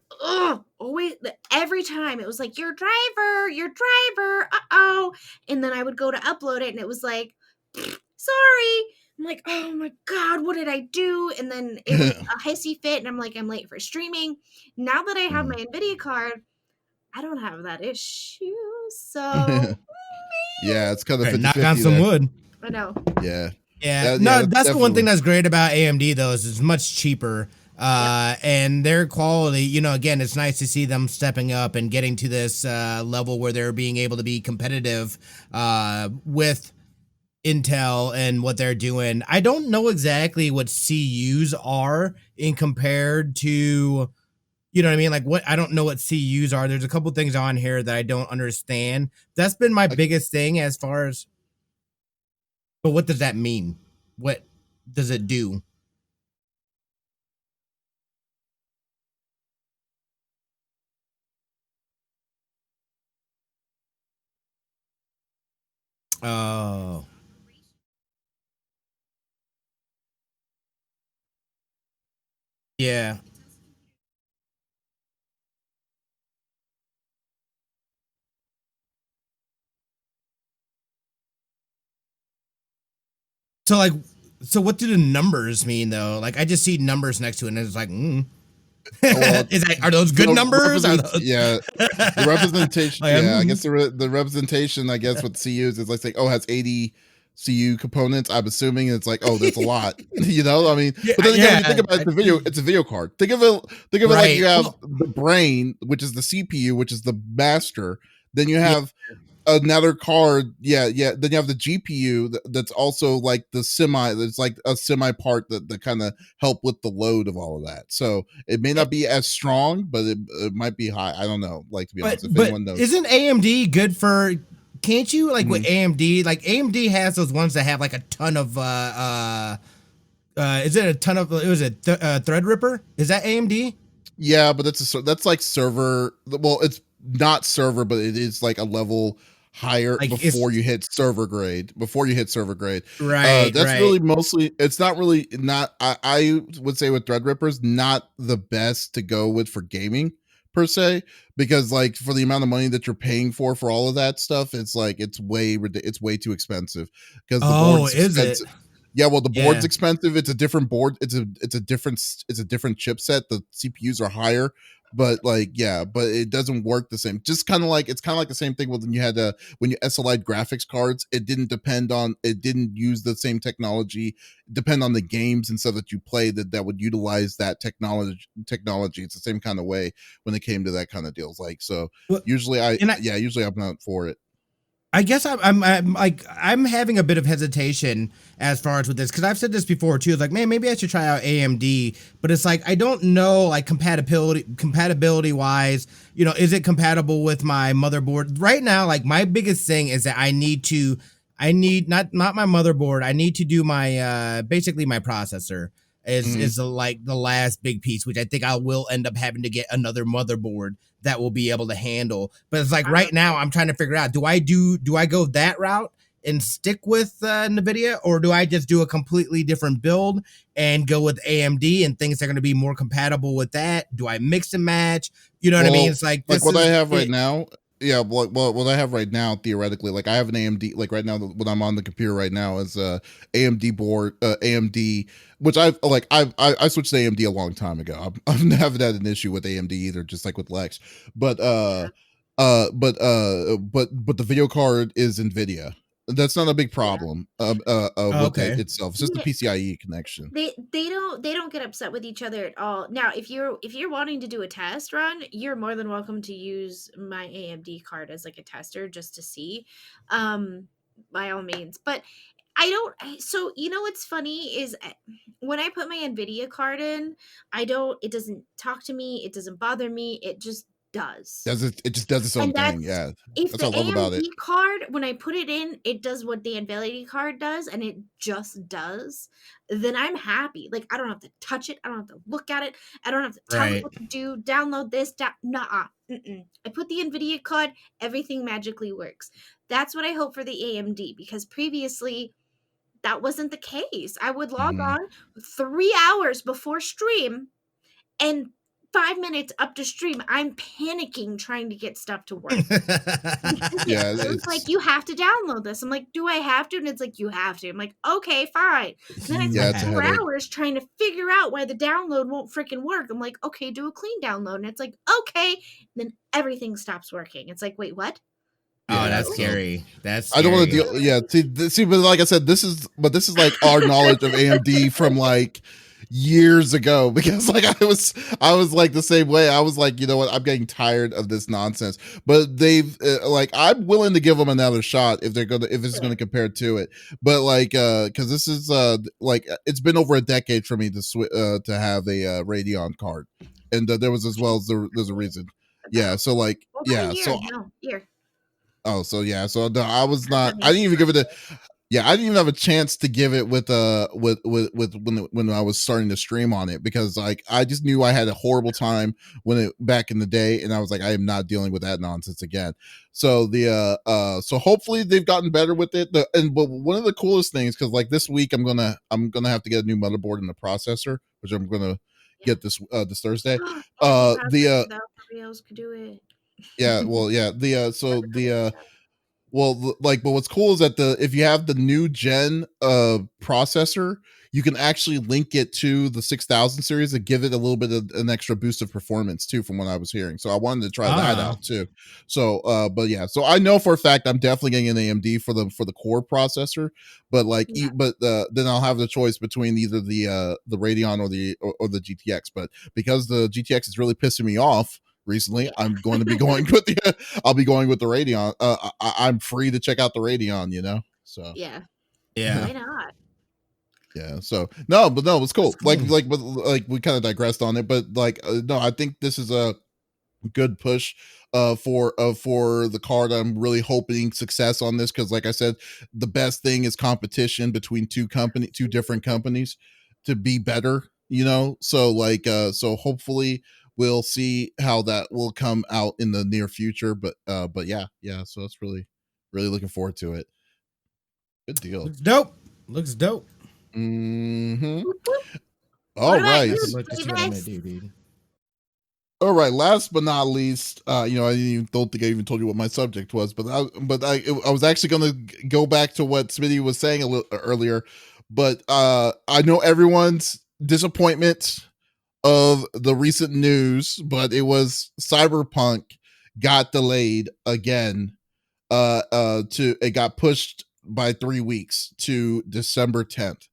always, every time it was like, your driver, and then I would go to upload it and it was like, sorry. I'm like, oh my god, what did I do? And then it was a hissy fit and I'm like, I'm late for streaming. Now that I have my Nvidia card, I don't have that issue, so Yeah, it's kind of 50-50 knock on some there. wood. I know. Yeah. Yeah, that's that's the one thing definitely- that's great about AMD though is it's much cheaper. And their quality, you know, again, it's nice to see them stepping up and getting to this level where they're being able to be competitive with Intel and what they're doing. I don't know exactly what CUs are in compared to, you know what I mean? Like I don't know what CUs are. There's a couple things on here that I don't understand. That's been my biggest thing as far as, but what does that mean? What does it do? Oh. Yeah. So what do the numbers mean though? Like I just see numbers next to it and it's like, Well, are those good numbers? Yeah, the representation. Like, I guess the representation. I guess with CUs is like saying, oh, it has 80 CU components. I'm assuming it's like, oh, that's a lot. You know, I mean, but then again, when you think about it, it's a video card. Think of it like you have the brain, which is the CPU, which is the master. Then you have another card. Then you have the GPU that's also like the semi. That's like a semi part that kind of help with the load of all of that. So it may not be as strong, but it might be high. I don't know. Like, to be honest, if anyone knows. Isn't AMD good for? Can't you like with AMD? Like AMD has those ones that have like a ton of. Is it a ton of? It was a Threadripper. Is that AMD? Yeah, but that's like server. Well, it's not server, but it is like a level higher Like before you hit server grade. Right. That's really mostly. It's not really not. I would say with Threadrippers, not the best to go with for gaming per se, because like for the amount of money that you're paying for all of that stuff, it's like it's way too expensive. Because the board's expensive. Yeah, well, the board's expensive. It's a different board. It's a different chipset. The CPUs are higher, but like but it doesn't work the same. Just kind of like it's kind of like the same thing when you had when you SLI'd graphics cards. It didn't use the same technology. Depend on the games and stuff that you play that would utilize that technology. It's the same kind of way when it came to that kind of deals. Like so, usually I'm not for it. I guess I'm having a bit of hesitation as far as with this because I've said this before too. It's like, man, maybe I should try out AMD, but it's like I don't know, like compatibility wise, you know, is it compatible with my motherboard right now? Like my biggest thing is that I need not my motherboard. I need to do my basically my processor is like the last big piece, which I think I will end up having to get another motherboard that will be able to handle. But it's like right now I'm trying to figure out, do I go that route and stick with NVIDIA, or do I just do a completely different build and go with AMD and things that are going to be more compatible with that? Do I mix and match? You know what I mean? It's like what I have right now. Yeah, well, what I have right now, theoretically, like I have an AMD, like right now, what I'm on the computer right now is AMD board, AMD, which I switched to AMD a long time ago. I haven't had an issue with AMD either, just like with Lex, but the video card is NVIDIA. That's not a big problem with it itself. It's just the PCIe connection. They don't get upset with each other at all. Now, if you're wanting to do a test run, you're more than welcome to use my AMD card as like a tester just to see, by all means. But I don't. So you know what's funny is when I put my NVIDIA card in, it doesn't talk to me. It doesn't bother me. It just does. It just does its own thing. Yeah. If that's the what I love about it. AMD card, when I put it in, it does what the NVIDIA card does, and it just does, then I'm happy. Like I don't have to touch it. I don't have to look at it. I don't have to tell it what to do. Download this. Nuh-uh. I put the NVIDIA card. Everything magically works. That's what I hope for the AMD, because previously that wasn't the case. I would log on 3 hours before stream, and 5 minutes up to stream, I'm panicking trying to get stuff to work. Yeah, it's like, you have to download this. I'm like, do I have to? And it's like, you have to. I'm like, okay, fine. Then I spent 4 hours trying to figure out why the download won't freaking work. I'm like, okay, do a clean download. And it's like, okay. And then everything stops working. It's like, wait, what? Oh, that's so scary. That's I don't want to scary. deal. Yeah, see, but like I said, this is like our knowledge of AMD from like years ago, because like I was like the same way. I was like, you know what, I'm getting tired of this nonsense. But they've like, I'm willing to give them another shot if it's gonna compare to it. But like, because this is like, it's been over a decade for me to have a Radeon card, and there was, as well as there's a reason. Yeah, so like, yeah, so year. Oh, so yeah, so no, I was Not not. that I didn't even give it a. makes Yeah, I didn't even have a chance to give it with when I was starting to stream on it, because like I just knew I had a horrible time back in the day, and I was like, I am not dealing with that nonsense again. So so hopefully they've gotten better with it. But one of the coolest things, because like this week I'm gonna have to get a new motherboard and a processor, which I'm gonna get this Thursday. the Oreos could do it. Yeah, well, yeah, well, like, but what's cool is that if you have the new gen processor, you can actually link it to the 6000 series and give it a little bit of an extra boost of performance too, from what I was hearing. So I wanted to try that out too. So but yeah, so I know for a fact I'm definitely getting an AMD for the core processor, but like then I'll have the choice between either the Radeon or the GTX. But because the GTX is really pissing me off recently, I'm going to be going with I'll be going with the Radeon. I'm free to check out the Radeon, so yeah, why not? Yeah, so no, but no, it's cool. But we kind of digressed on it, but like no, I think this is a good push for the card. I'm really hoping success on this, because like I said, the best thing is competition between two different companies to be better, so like so hopefully we'll see how that will come out in the near future. But yeah, so that's really looking forward to it. Good deal. Looks dope. Mm-hmm. All right. All right. Last but not least, I don't think I even told you what my subject was, but I was actually going to go back to what Smitty was saying a little earlier. But I know everyone's disappointment of the recent news, but it was Cyberpunk got delayed again. It got pushed by 3 weeks to December 10th.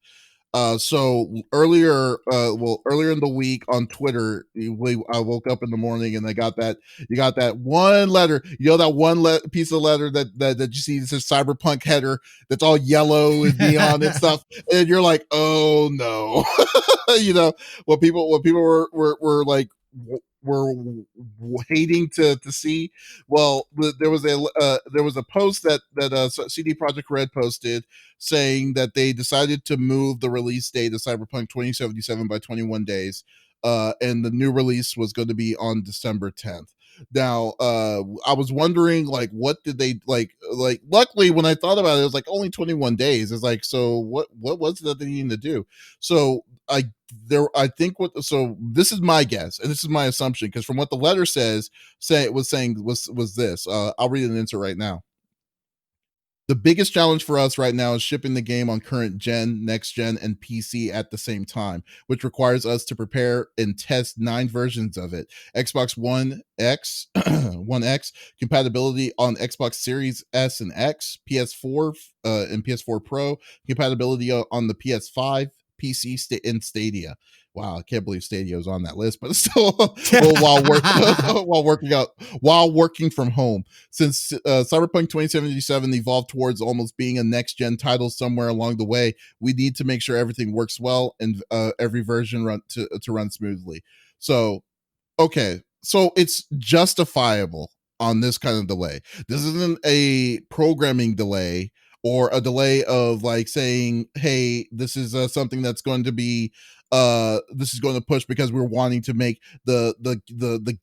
So earlier in the week on Twitter, I woke up in the morning and you got that one letter, that one piece of letter that you see that says Cyberpunk header that's all yellow and neon and stuff, and you're like, oh no, what people were like were hating to see. Well, there was a post that CD Projekt Red posted saying that they decided to move the release date of Cyberpunk 2077 by 21 days, and the new release was going to be on December 10th. Now, I was wondering, like, what did they like? Luckily, when I thought about it, it was like only 21 days. It's like, so what was it that they needed to do? So so this is my guess, and this is my assumption, because from what the letter was this. I'll read an answer right now. The biggest challenge for us right now is shipping the game on current gen, next gen, and PC at the same time, which requires us to prepare and test 9 versions of it. Xbox One X, One X, compatibility on Xbox Series S and X, PS4 and PS4 Pro, compatibility on the PS5, PC, and Stadia. Wow, I can't believe Stadia is on that list, but still, while working from home. Since Cyberpunk 2077 evolved towards almost being a next gen title somewhere along the way, we need to make sure everything works well and every version run smoothly. So, okay, so it's justifiable on this kind of delay. This isn't a programming delay or a delay of like saying, hey, this is something that's going to be this is going to push because we're wanting to make the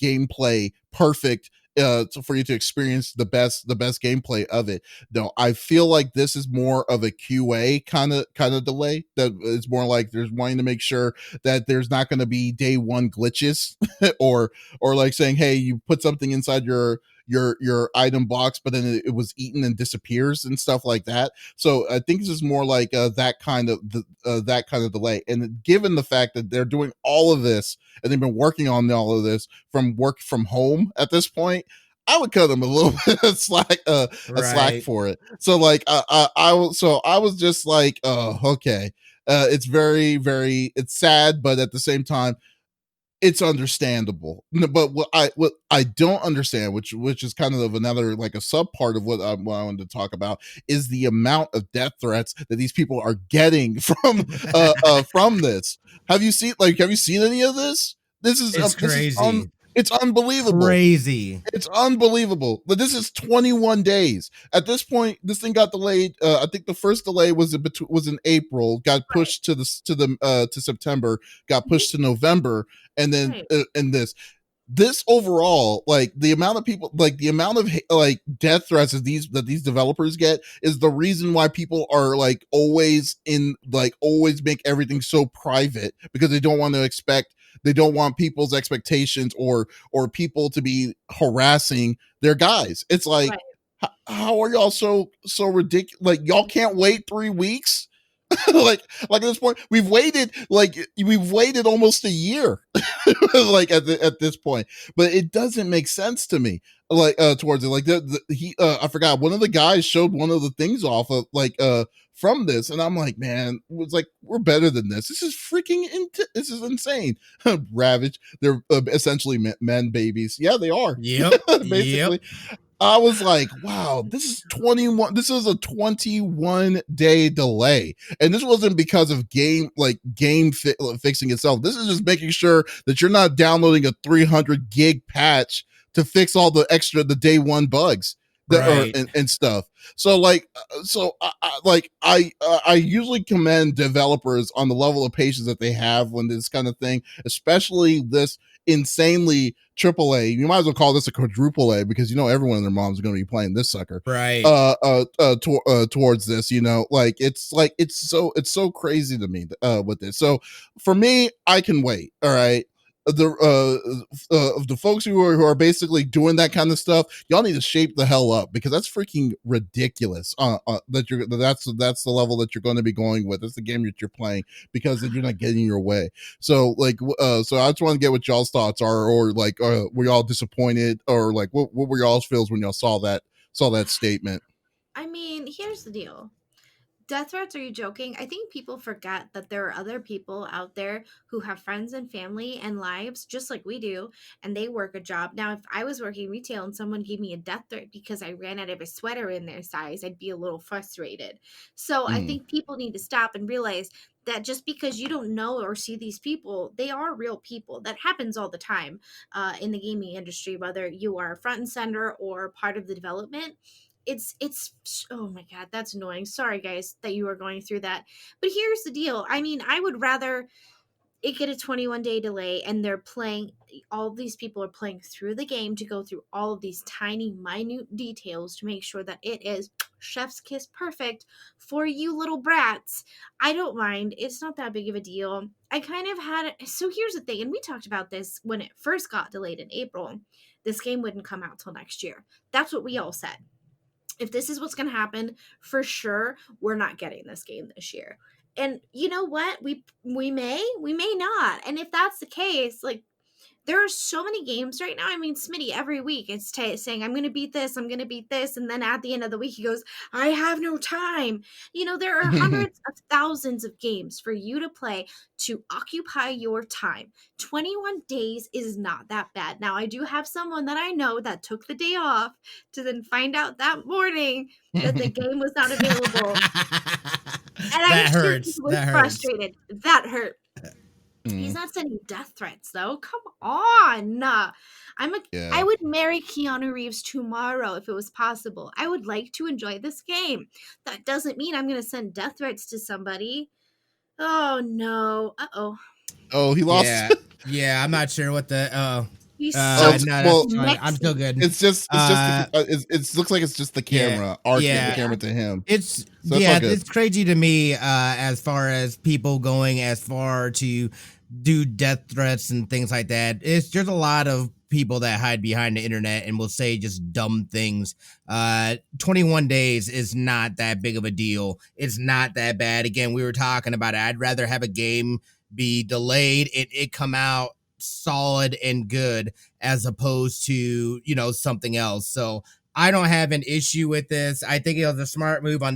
gameplay perfect for you to experience the best gameplay of it. No, I feel like this is more of a QA kind of delay. That it's more like there's wanting to make sure that there's not going to be day one glitches or like saying, hey, you put something inside your item box, but then it was eaten and disappears and stuff like that. So I think this is more like that kind of delay. And given the fact that they're doing all of this and they've been working on all of this from work from home at this point, I would cut him a little bit of slack, a slack for it. So like, I was just like, oh, okay. It's very, very, it's sad, but at the same time, it's understandable. But what I don't understand, which is kind of another like a sub part of what I wanted to talk about, is the amount of death threats that these people are getting from this. Have you seen any of this? This is crazy. It's unbelievable. Crazy. It's unbelievable. But this is 21 days. At this point, this thing got delayed. I think the first delay was in April, got pushed to September, got pushed to November, and then and this overall, like the amount of people, like the amount of like death threats that these developers get is the reason why people are like always make everything so private, because they don't want people's expectations or people to be harassing their guys. It's like, how are y'all so ridiculous? Like, y'all can't wait 3 weeks? like at this point, we've waited almost a year, like at this point. But it doesn't make sense to me. Like towards it, like I forgot, one of the guys showed one of the things off of from this, and I'm like, man, it was like, we're better than this. This is freaking this is insane. Ravage, they're essentially men babies. Yeah, they are. Yep. Basically. Yep. I was like, wow, this is a 21-day delay. And this wasn't because of game fixing itself. This is just making sure that you're not downloading a 300 gig patch to fix all the day one bugs and stuff. So like, I usually commend developers on the level of patience that they have when this kind of thing, especially this insanely AAA. You might as well call this a quadruple A, because everyone and their moms are going to be playing this sucker. Right. Towards this, like it's so crazy to me with this. So for me, I can wait. All right. The folks who are basically doing that kind of stuff, y'all need to shape the hell up, because that's freaking ridiculous. That's the level that you're going to be going with. That's the game that you're playing, because you're not getting your way. So like, so I just want to get what y'all's thoughts are, or like, were y'all disappointed, or like, what were y'all's feels when y'all saw that statement? I mean, here's the deal. Death threats, are you joking? I think people forget that there are other people out there who have friends and family and lives just like we do, and they work a job. Now, if I was working retail and someone gave me a death threat because I ran out of a sweater in their size, I'd be a little frustrated. So I think people need to stop and realize that just because you don't know or see these people, they are real people. That happens all the time in the gaming industry, whether you are front and center or part of the development. It's oh my god, that's annoying. Sorry guys that you are going through that, but here's the deal. I mean, I would rather it get a 21-day delay, and all these people are playing through the game to go through all of these tiny minute details to make sure that it is chef's kiss perfect for you little brats. I don't mind. It's not that big of a deal. I kind of had so here's the thing, and we talked about this when it first got delayed in April. This game wouldn't come out till next year. That's what we all said. If this is what's going to happen, for sure, we're not getting this game this year. And you know what? We may not. And if that's the case, like, there are so many games right now. I mean, Smitty, every week it's saying, I'm going to beat this, I'm going to beat this. And then at the end of the week, he goes, I have no time. There are hundreds of thousands of games for you to play to occupy your time. 21 days is not that bad. Now, I do have someone that I know that took the day off to then find out that morning that the game was not available. And that hurts. Was frustrated. That hurt. He's not sending death threats, though. Come on. I would marry Keanu Reeves tomorrow if it was possible. I would like to enjoy this game. That doesn't mean I'm going to send death threats to somebody. Oh, no. Uh-oh. Oh, he lost. Yeah, I'm not sure what the... I'm still good. It looks like it's just the camera, the camera to him. It's crazy to me as far as people going as far to do death threats and things like that. There's a lot of people that hide behind the internet and will say just dumb things. 21 days is not that big of a deal. It's not that bad. Again, we were talking about it. I'd rather have a game be delayed, it come out solid and good as opposed to, you know, something else. So I don't have an issue with this. I think it was a smart move on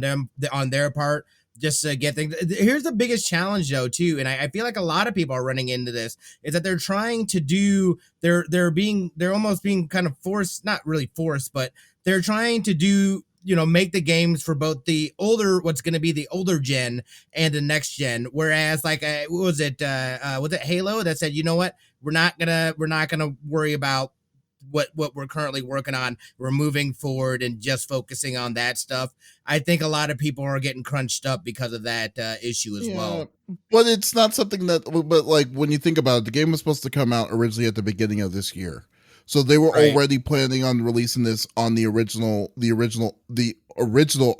their part, just to get things. Here's the biggest challenge though too, and I feel like a lot of people are running into this, is that they're trying to do, they're almost being kind of forced, not really forced, but they're trying to do, you know, make the games for both the older, what's going to be the older gen and the next gen. Whereas like, what was it Halo that said, you know what, we're not gonna worry about what we're currently working on. We're moving forward and just focusing on that stuff. I think a lot of people are getting crunched up because of that issue as well. But it's not something that, but like when you think about it, the game was supposed to come out originally at the beginning of this year. So they were already planning on releasing this on the original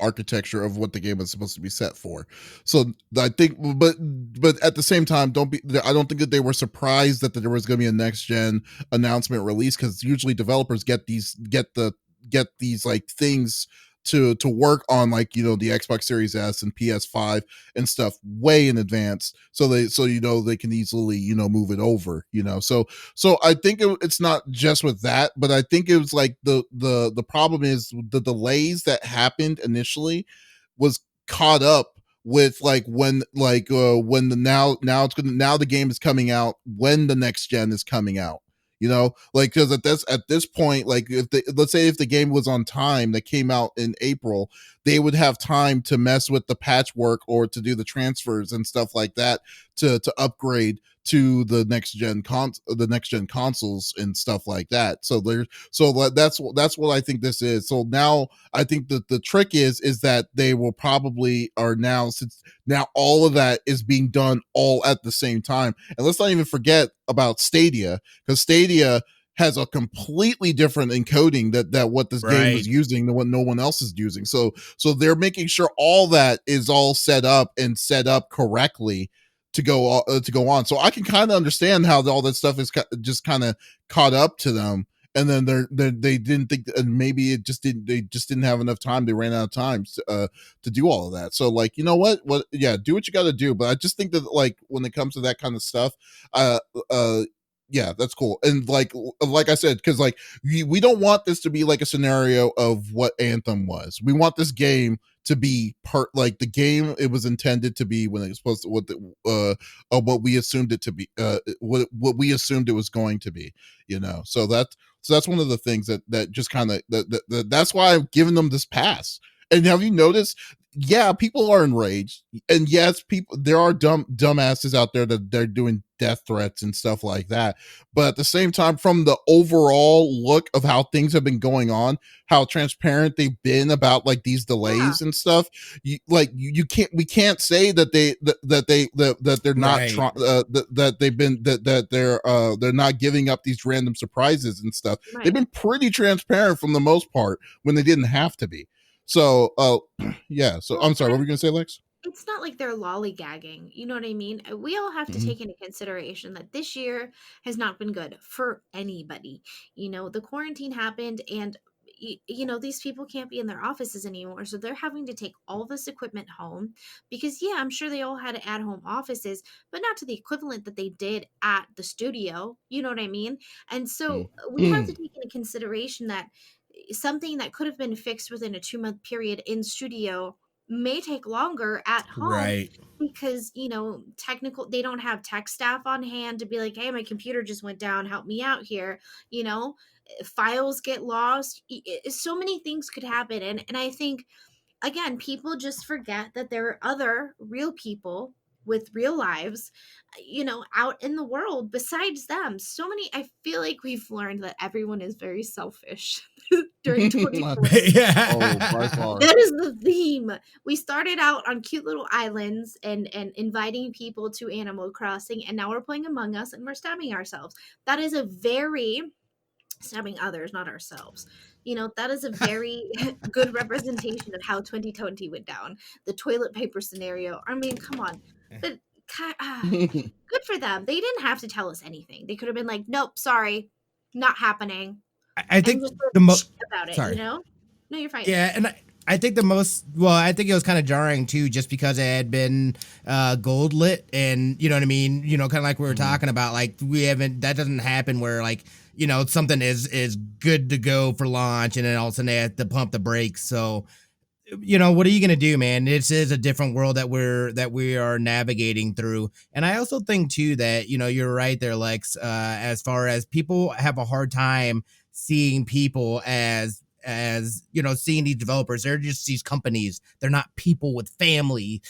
architecture of what the game was supposed to be set for. So I think, but at the same time, I don't think that they were surprised that there was going to be a next gen announcement release, because usually developers get these like things to work on, like, you know, the Xbox Series S and PS5 and stuff way in advance, so you know, they can easily, you know, move it over, you know. So I think it's not just with that, but I think it was like the problem is the delays that happened initially was caught up with like when the now the game is coming out when the next gen is coming out, you know, like, because at this point, like, let's say if the game was on time that came out in April, they would have time to mess with the patchwork or to do the transfers and stuff like that to upgrade to the next gen consoles and stuff like that. So that's what I think this is. So now I think that the trick is that they will probably are now, since now all of that is being done all at the same time. And let's not even forget about Stadia, because Stadia has a completely different encoding that what this game is using than what no one else is using. So they're making sure all that is all set up correctly to go on. So I can kind of understand how all that stuff is just kind of caught up to them, and then they didn't think, and maybe they just didn't have enough time. They ran out of time to do all of that. So, like, you know what, yeah, do what you got to do. But I just think that, like, when it comes to that kind of stuff, yeah, that's cool. And like I said, because like we don't want this to be like a scenario of what Anthem was. We want this game to be like the game it was intended to be when it was supposed to, what we assumed it to be, what we assumed it was going to be, you know. So that's one of the things that just kind of that's why I've given them this pass. And have you noticed? Yeah, people are enraged, and yes, there are dumbasses out there that they're doing death threats and stuff like that. But at the same time, from the overall look of how things have been going on, how transparent they've been about like these delays and stuff, we can't say that they're not they're not giving up these random surprises and stuff. They've been pretty transparent from the most part when they didn't have to be. So, yeah. So, I'm sorry. What were you gonna say, Lex? It's not like they're lollygagging. You know what I mean? We all have to take into consideration that this year has not been good for anybody. You know, the quarantine happened, and you know, these people can't be in their offices anymore, so they're having to take all this equipment home, because yeah, I'm sure they all had at-home offices, but not to the equivalent that they did at the studio. You know what I mean? And so we have to take into consideration that something that could have been fixed within a 2-month period in studio may take longer at home, because, you know, they don't have tech staff on hand to be like, hey, my computer just went down, help me out here. You know, files get lost, so many things could happen. And I think, again, people just forget that there are other real people with real lives, you know, out in the world besides them. I feel like we've learned that everyone is very selfish during 2020. By far. That is the theme. We started out on cute little islands and inviting people to Animal Crossing, and now we're playing Among Us and we're stabbing ourselves. That is a very stabbing others, not ourselves. You know, that is a very good representation of how 2020 went down. The toilet paper scenario. I mean, come on. But good for them. They didn't have to tell us anything. They could have been like, nope, sorry, not happening. I think the most about it, you know? No, you're fine. Yeah, and I think I think it was kind of jarring too, just because it had been gold lit, and you know what I mean. You know, kind of like we were talking about, like that doesn't happen where like something is good to go for launch, and then all of a sudden they have to pump the brakes. So what are you gonna do, man? This is a different world that we are navigating through, and I also think too that you're right there, Lex. As far as people have a hard time seeing people as seeing these developers, they're just these companies. They're not people with family,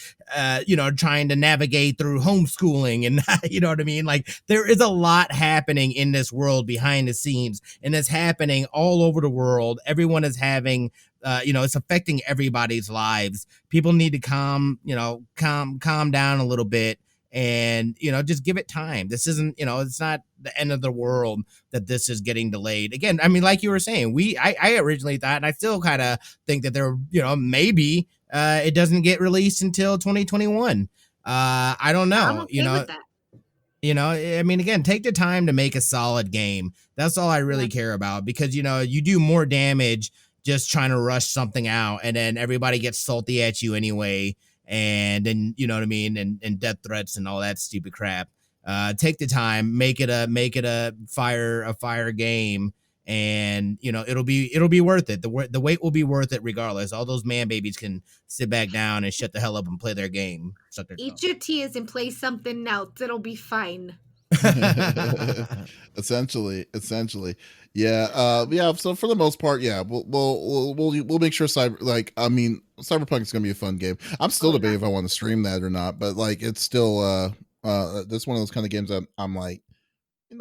trying to navigate through homeschooling, and you know what I mean. Like there is a lot happening in this world behind the scenes, and it's happening all over the world. Everyone is having. It's affecting everybody's lives. People need to calm down a little bit, and just give it time. This isn't, it's not the end of the world that this is getting delayed. Again, I mean, like you were saying, I originally thought, and I still kind of think that there, maybe it doesn't get released until 2021. I don't know. I'm okay with that. I mean, again, take the time to make a solid game. That's all I really care about, because you do more damage just trying to rush something out, and then everybody gets salty at you anyway, and then you know what I mean, and death threats and all that stupid crap. Take the time, make it a fire game, and it'll be worth it. The wait will be worth it regardless. All those man babies can sit back down and shut the hell up and play their game. Eat your tears and play something else. It'll be fine. essentially yeah. So for the most part, yeah, we'll make sure Cyberpunk is gonna be a fun game. I'm still debating if I want to stream that or not, but like it's still that's one of those kind of games that I'm like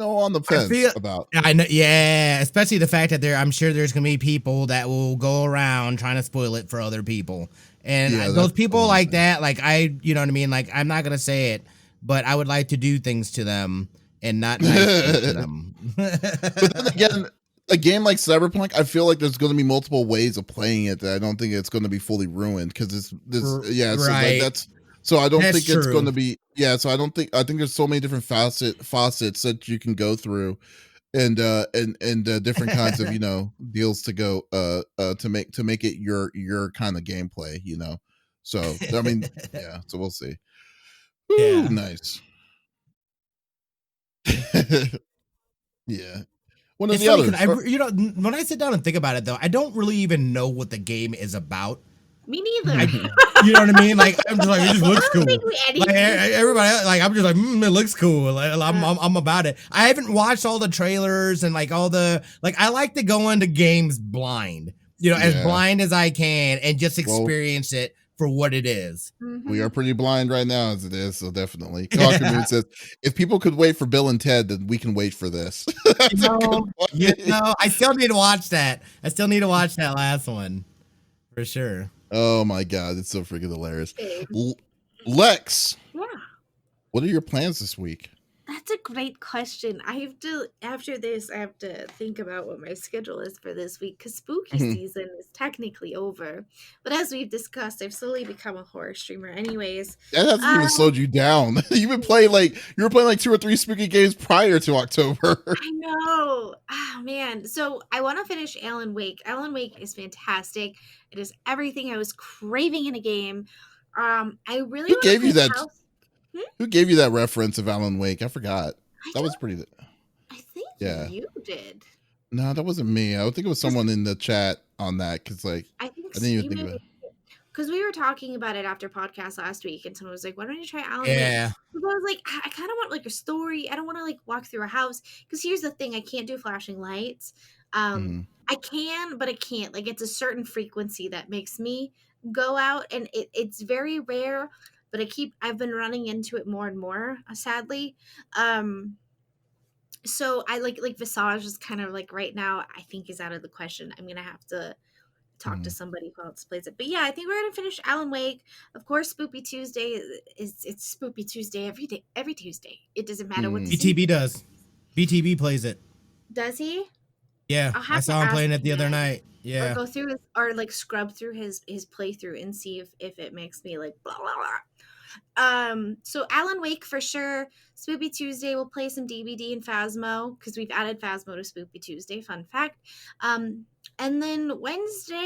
on the fence about. I know, yeah, especially the fact that I'm sure there's gonna be people that will go around trying to spoil it for other people, and those people like that, like you know what I mean, like I'm not gonna say it, but I would like to do things to them and not nice things to them. But then again, a game like Cyberpunk, I feel like there's going to be multiple ways of playing it that I don't think it's going to be fully ruined, because it's right. So I don't think it's going to be so I think there's so many different faucets that you can go through, and different kinds of deals to go to make it your kind of gameplay, so I mean so we'll see. Ooh, nice. Yeah. One of the others. When I sit down and think about it, though, I don't really even know what the game is about. Me neither. You know what I mean? Like I'm just like, it just looks cool. Like everybody, like I'm just like, it looks cool. Like, I'm about it. I haven't watched all the trailers and like all the I like to go into games blind, as blind as I can, and just experience it for what it is. Mm-hmm. We are pretty blind right now as it is, so definitely. Dr. Moon says, if people could wait for Bill and Ted, then we can wait for this. I still need to watch that. I still need to watch that last one for sure. Oh my god, it's so freaking hilarious. Lex, what are your plans this week? That's a great question. After this, I have to think about what my schedule is for this week, because spooky season is technically over. But as we've discussed, I've slowly become a horror streamer anyways. That hasn't even slowed you down. You were playing like 2 or 3 spooky games prior to October. I know. Oh, man. So I want to finish Alan Wake. Alan Wake is fantastic. It is everything I was craving in a game. I really Who gave you that? Who gave you that reference of Alan Wake? I forgot. That was pretty. I think you did. No, that wasn't me. I would think it was someone in the chat on that, because I didn't even think of it. Because we were talking about it after podcast last week, and someone was like, "Why don't you try Alan Wake?" Yeah. Because I was like, I kind of want like a story. I don't want to like walk through a house. Because here's the thing: I can't do flashing lights. I can, but I can't. Like it's a certain frequency that makes me go out, and it's very rare. But I've been running into it more and more, sadly. So I like Visage is kind of like right now, I think is out of the question. I'm going to have to talk to somebody who else plays it. But yeah, I think we're going to finish Alan Wake. Of course, Spoopy Tuesday it's Spoopy Tuesday every Tuesday. It doesn't matter what BTB does. BTB plays it. Does he? Yeah, I saw him playing it the other night. Yeah. Or go through scrub through his playthrough and see if it makes me like blah blah blah. So Alan Wake for sure. Spoopy Tuesday, we'll play some DBD and Phasmo because we've added Phasmo to Spoopy Tuesday. Fun fact. And then Wednesday,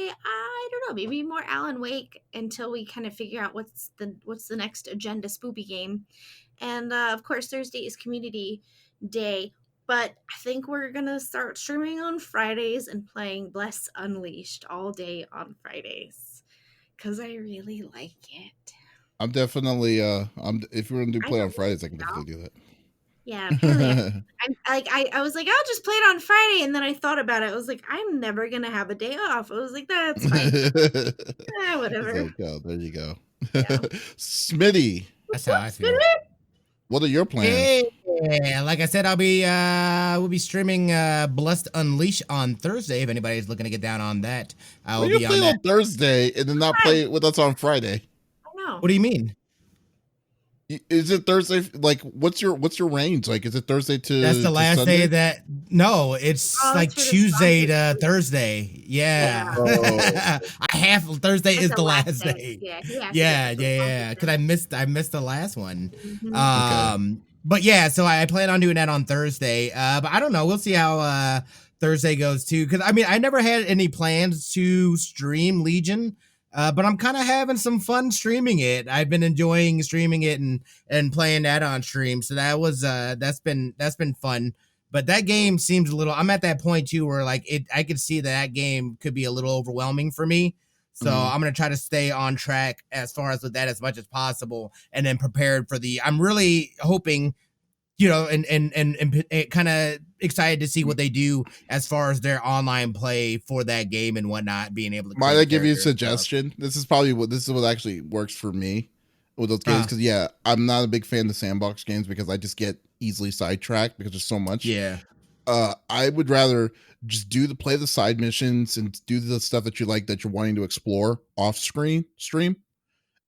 I don't know, maybe more Alan Wake until we kind of figure out what's the next agenda Spoopy game. And of course, Thursday is Community Day. But I think we're gonna start streaming on Fridays and playing Bless Unleashed all day on Fridays because I really like it. I'm definitely if you're gonna do I play know on Fridays, I you can know. definitely do that. Yeah, apparently I was like, I'll just play it on Friday, and then I thought about it. I was like, I'm never gonna have a day off. I was like, that's fine. Whatever. Like, oh, there you go. Yeah. Smitty, That's how I feel. what are your plans? Yeah, like I said, we'll be streaming Blessed Unleash on Thursday. If anybody's looking to get down on that, I will you be play on that. on Thursday and then not play with us on Friday. I know. What do you mean? Is it Thursday? Like, what's your range? Like, is it Thursday to? That's the last Sunday? day that. No, it's like it's for the Tuesday Sunday. to Thursday. Yeah, Oh. Thursday Like is the the last last day. day. Yeah, he has to Yeah, get the yeah. full Because I missed the last one. Mhm. But yeah, so I plan on doing that on Thursday. But I don't know. We'll see how Thursday goes too. Because I mean, I never had any plans to stream Legion. But I'm kind of having some fun streaming it. I've been enjoying streaming it and playing that on stream. So that's been fun. But that game seems a little. I'm at that point too where like I could see that game could be a little overwhelming for me. So I'm gonna try to stay on track as far as with that as much as possible, and then prepared for the. I'm really hoping, and kind of excited to see what they do as far as their online play for that game and whatnot, being able to. Might I give you a suggestion? This is what actually works for me with those games because I'm not a big fan of sandbox games because I just get easily sidetracked because there's so much. Yeah. I would rather just play the side missions and do the stuff that you like that you're wanting to explore off stream,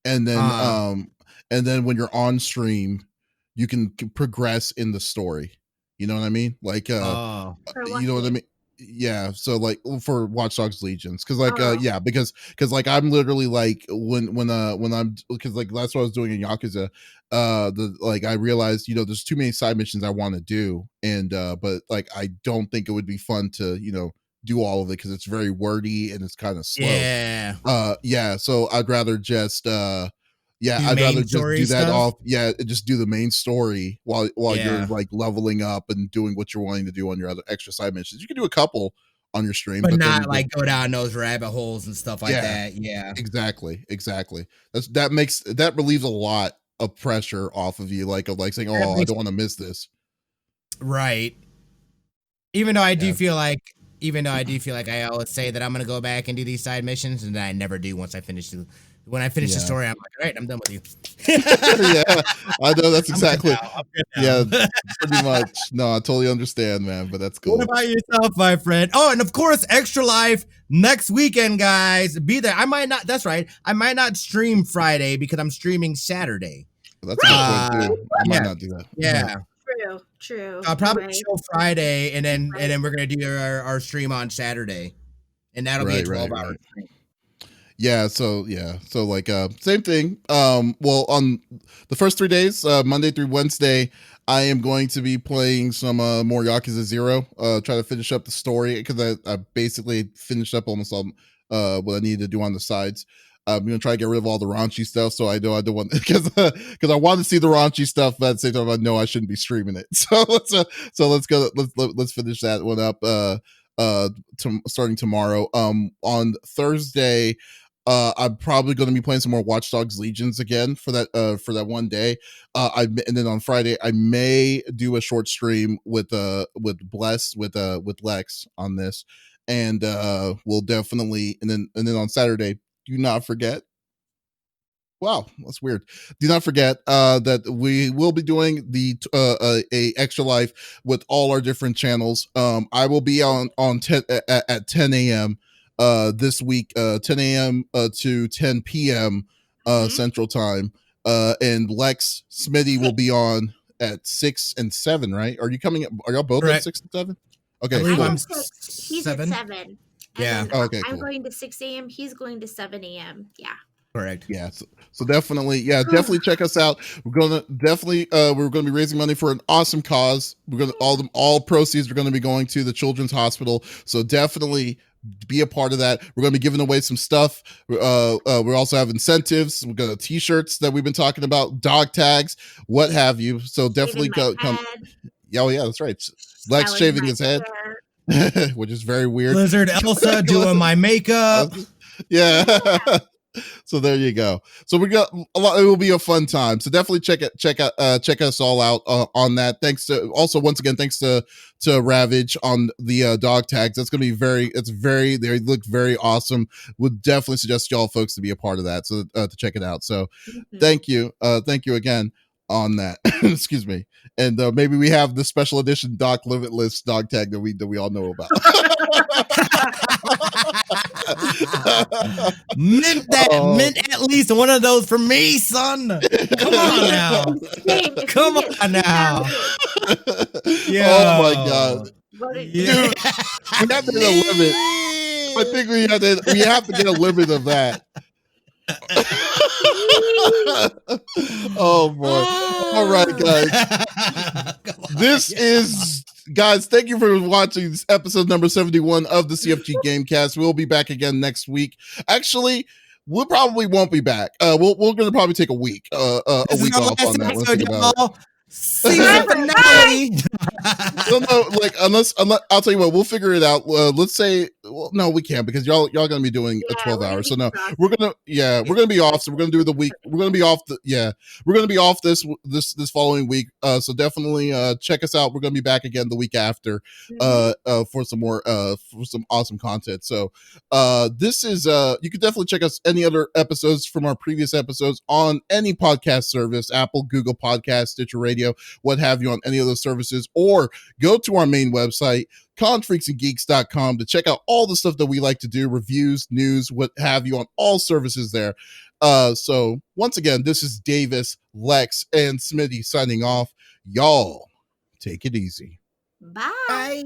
and then when you're on stream, you can progress in the story. You know what I mean? Like, you know what I mean? Yeah. So like for Watch Dogs Legions, because like because like I'm literally like when I'm because like that's what I was doing in Yakuza. I realized there's too many side missions I want to do, and but like I don't think it would be fun to do all of it because it's very wordy and it's kind of slow. Yeah. So I'd rather just I'd rather just do that off. Yeah, just do the main story while you're like leveling up and doing what you're wanting to do on your other extra side missions. You can do a couple on your stream, but not like go down those rabbit holes and stuff like that. Yeah, exactly. That relieves a lot of pressure off of you, like saying, "Oh, I don't want to miss this." Right. Even though I do feel like I always say that I'm gonna go back and do these side missions, and then I never do once I finish the. When I finish the story, I'm like, all right, I'm done with you. Yeah, I know that's exactly. Yeah, pretty much. No, I totally understand, man. But that's cool. What about yourself, my friend? Oh, and of course, Extra Life next weekend, guys. Be there. I might not. That's right. I might not stream Friday because I'm streaming Saturday. That's a good point too. I might not do that. Yeah. True. I'll probably show Friday, and then we're gonna do our stream on Saturday, and that'll be a 12-hour stream. Yeah, so like same thing. Well, on the first 3 days, Monday through Wednesday, I am going to be playing some more Yakuza 0. Try to finish up the story because I basically finished up almost all what I needed to do on the sides. I'm gonna try to get rid of all the raunchy stuff, so I know I don't want because I want to see the raunchy stuff, but at the same time I know I shouldn't be streaming it. So let's go. Let's finish that one up. Starting tomorrow. On Thursday. I'm probably going to be playing some more Watch Dogs Legions again for that one day. And then on Friday I may do a short stream with Bless with Lex on this, and we'll definitely and then on Saturday. Do not forget. Wow, that's weird. Do not forget that we will be doing the a Extra Life with all our different channels. I will be on 10 at 10 a.m. This week, 10 a.m. To 10 p.m. Central Time. And Lex Smitty will be on at 6 and 7, right? Are y'all both at 6 and 7? Okay, cool. He's 7. At 7. Yeah. Okay. I'm going to 6 a.m. He's going to 7 a.m. Yeah. Correct. Yeah. So definitely check us out. We're gonna be raising money for an awesome cause. All proceeds are gonna be going to the Children's Hospital. So definitely be a part of that. We're gonna be giving away some stuff. We also have incentives. We're gonna t-shirts that we've been talking about, dog tags, what have you. So definitely come. Oh yeah, that's right. Lex shaving his head, which is very weird. Lizard Elsa doing my makeup. Yeah. So there you go. So we got a lot. It will be a fun time. So definitely check us all out on that. Thanks to Ravage on the dog tags. That's going to be they look very awesome. Would definitely suggest y'all folks to be a part of that. So to check it out. So thank you again on that. Excuse me. And maybe we have the special edition Doc Limitless dog tag that we all know about. Mint at least one of those for me, son. Come on now. Yeah. Oh my god. Dude, we have to get a limit. I think we have to get a limit of that. Oh boy. All right, guys. Guys, thank you for watching this episode number 71 of the CFG Gamecast. We'll be back again next week. Actually, we probably won't be back. We're gonna probably take a week off on that. Let's think about it. Season finale. Unless I'll tell you what, we'll figure it out. Let's say, no, we can't because y'all gonna be doing a 12 hours. So no, we're gonna be off. So we're gonna do the week. We're gonna be off this following week. So definitely check us out. We're gonna be back again the week after for some more for some awesome content. So this is you can definitely check us any other episodes from our previous episodes on any podcast service, Apple, Google Podcast, Stitcher Radio, what have you, on any of those services, or go to our main website, confreaksandgeeks.com, to check out all the stuff that we like to do, reviews, news, what have you, on all services there. So once again, this is Davis, Lex, and Smitty signing off. Y'all take it easy. Bye.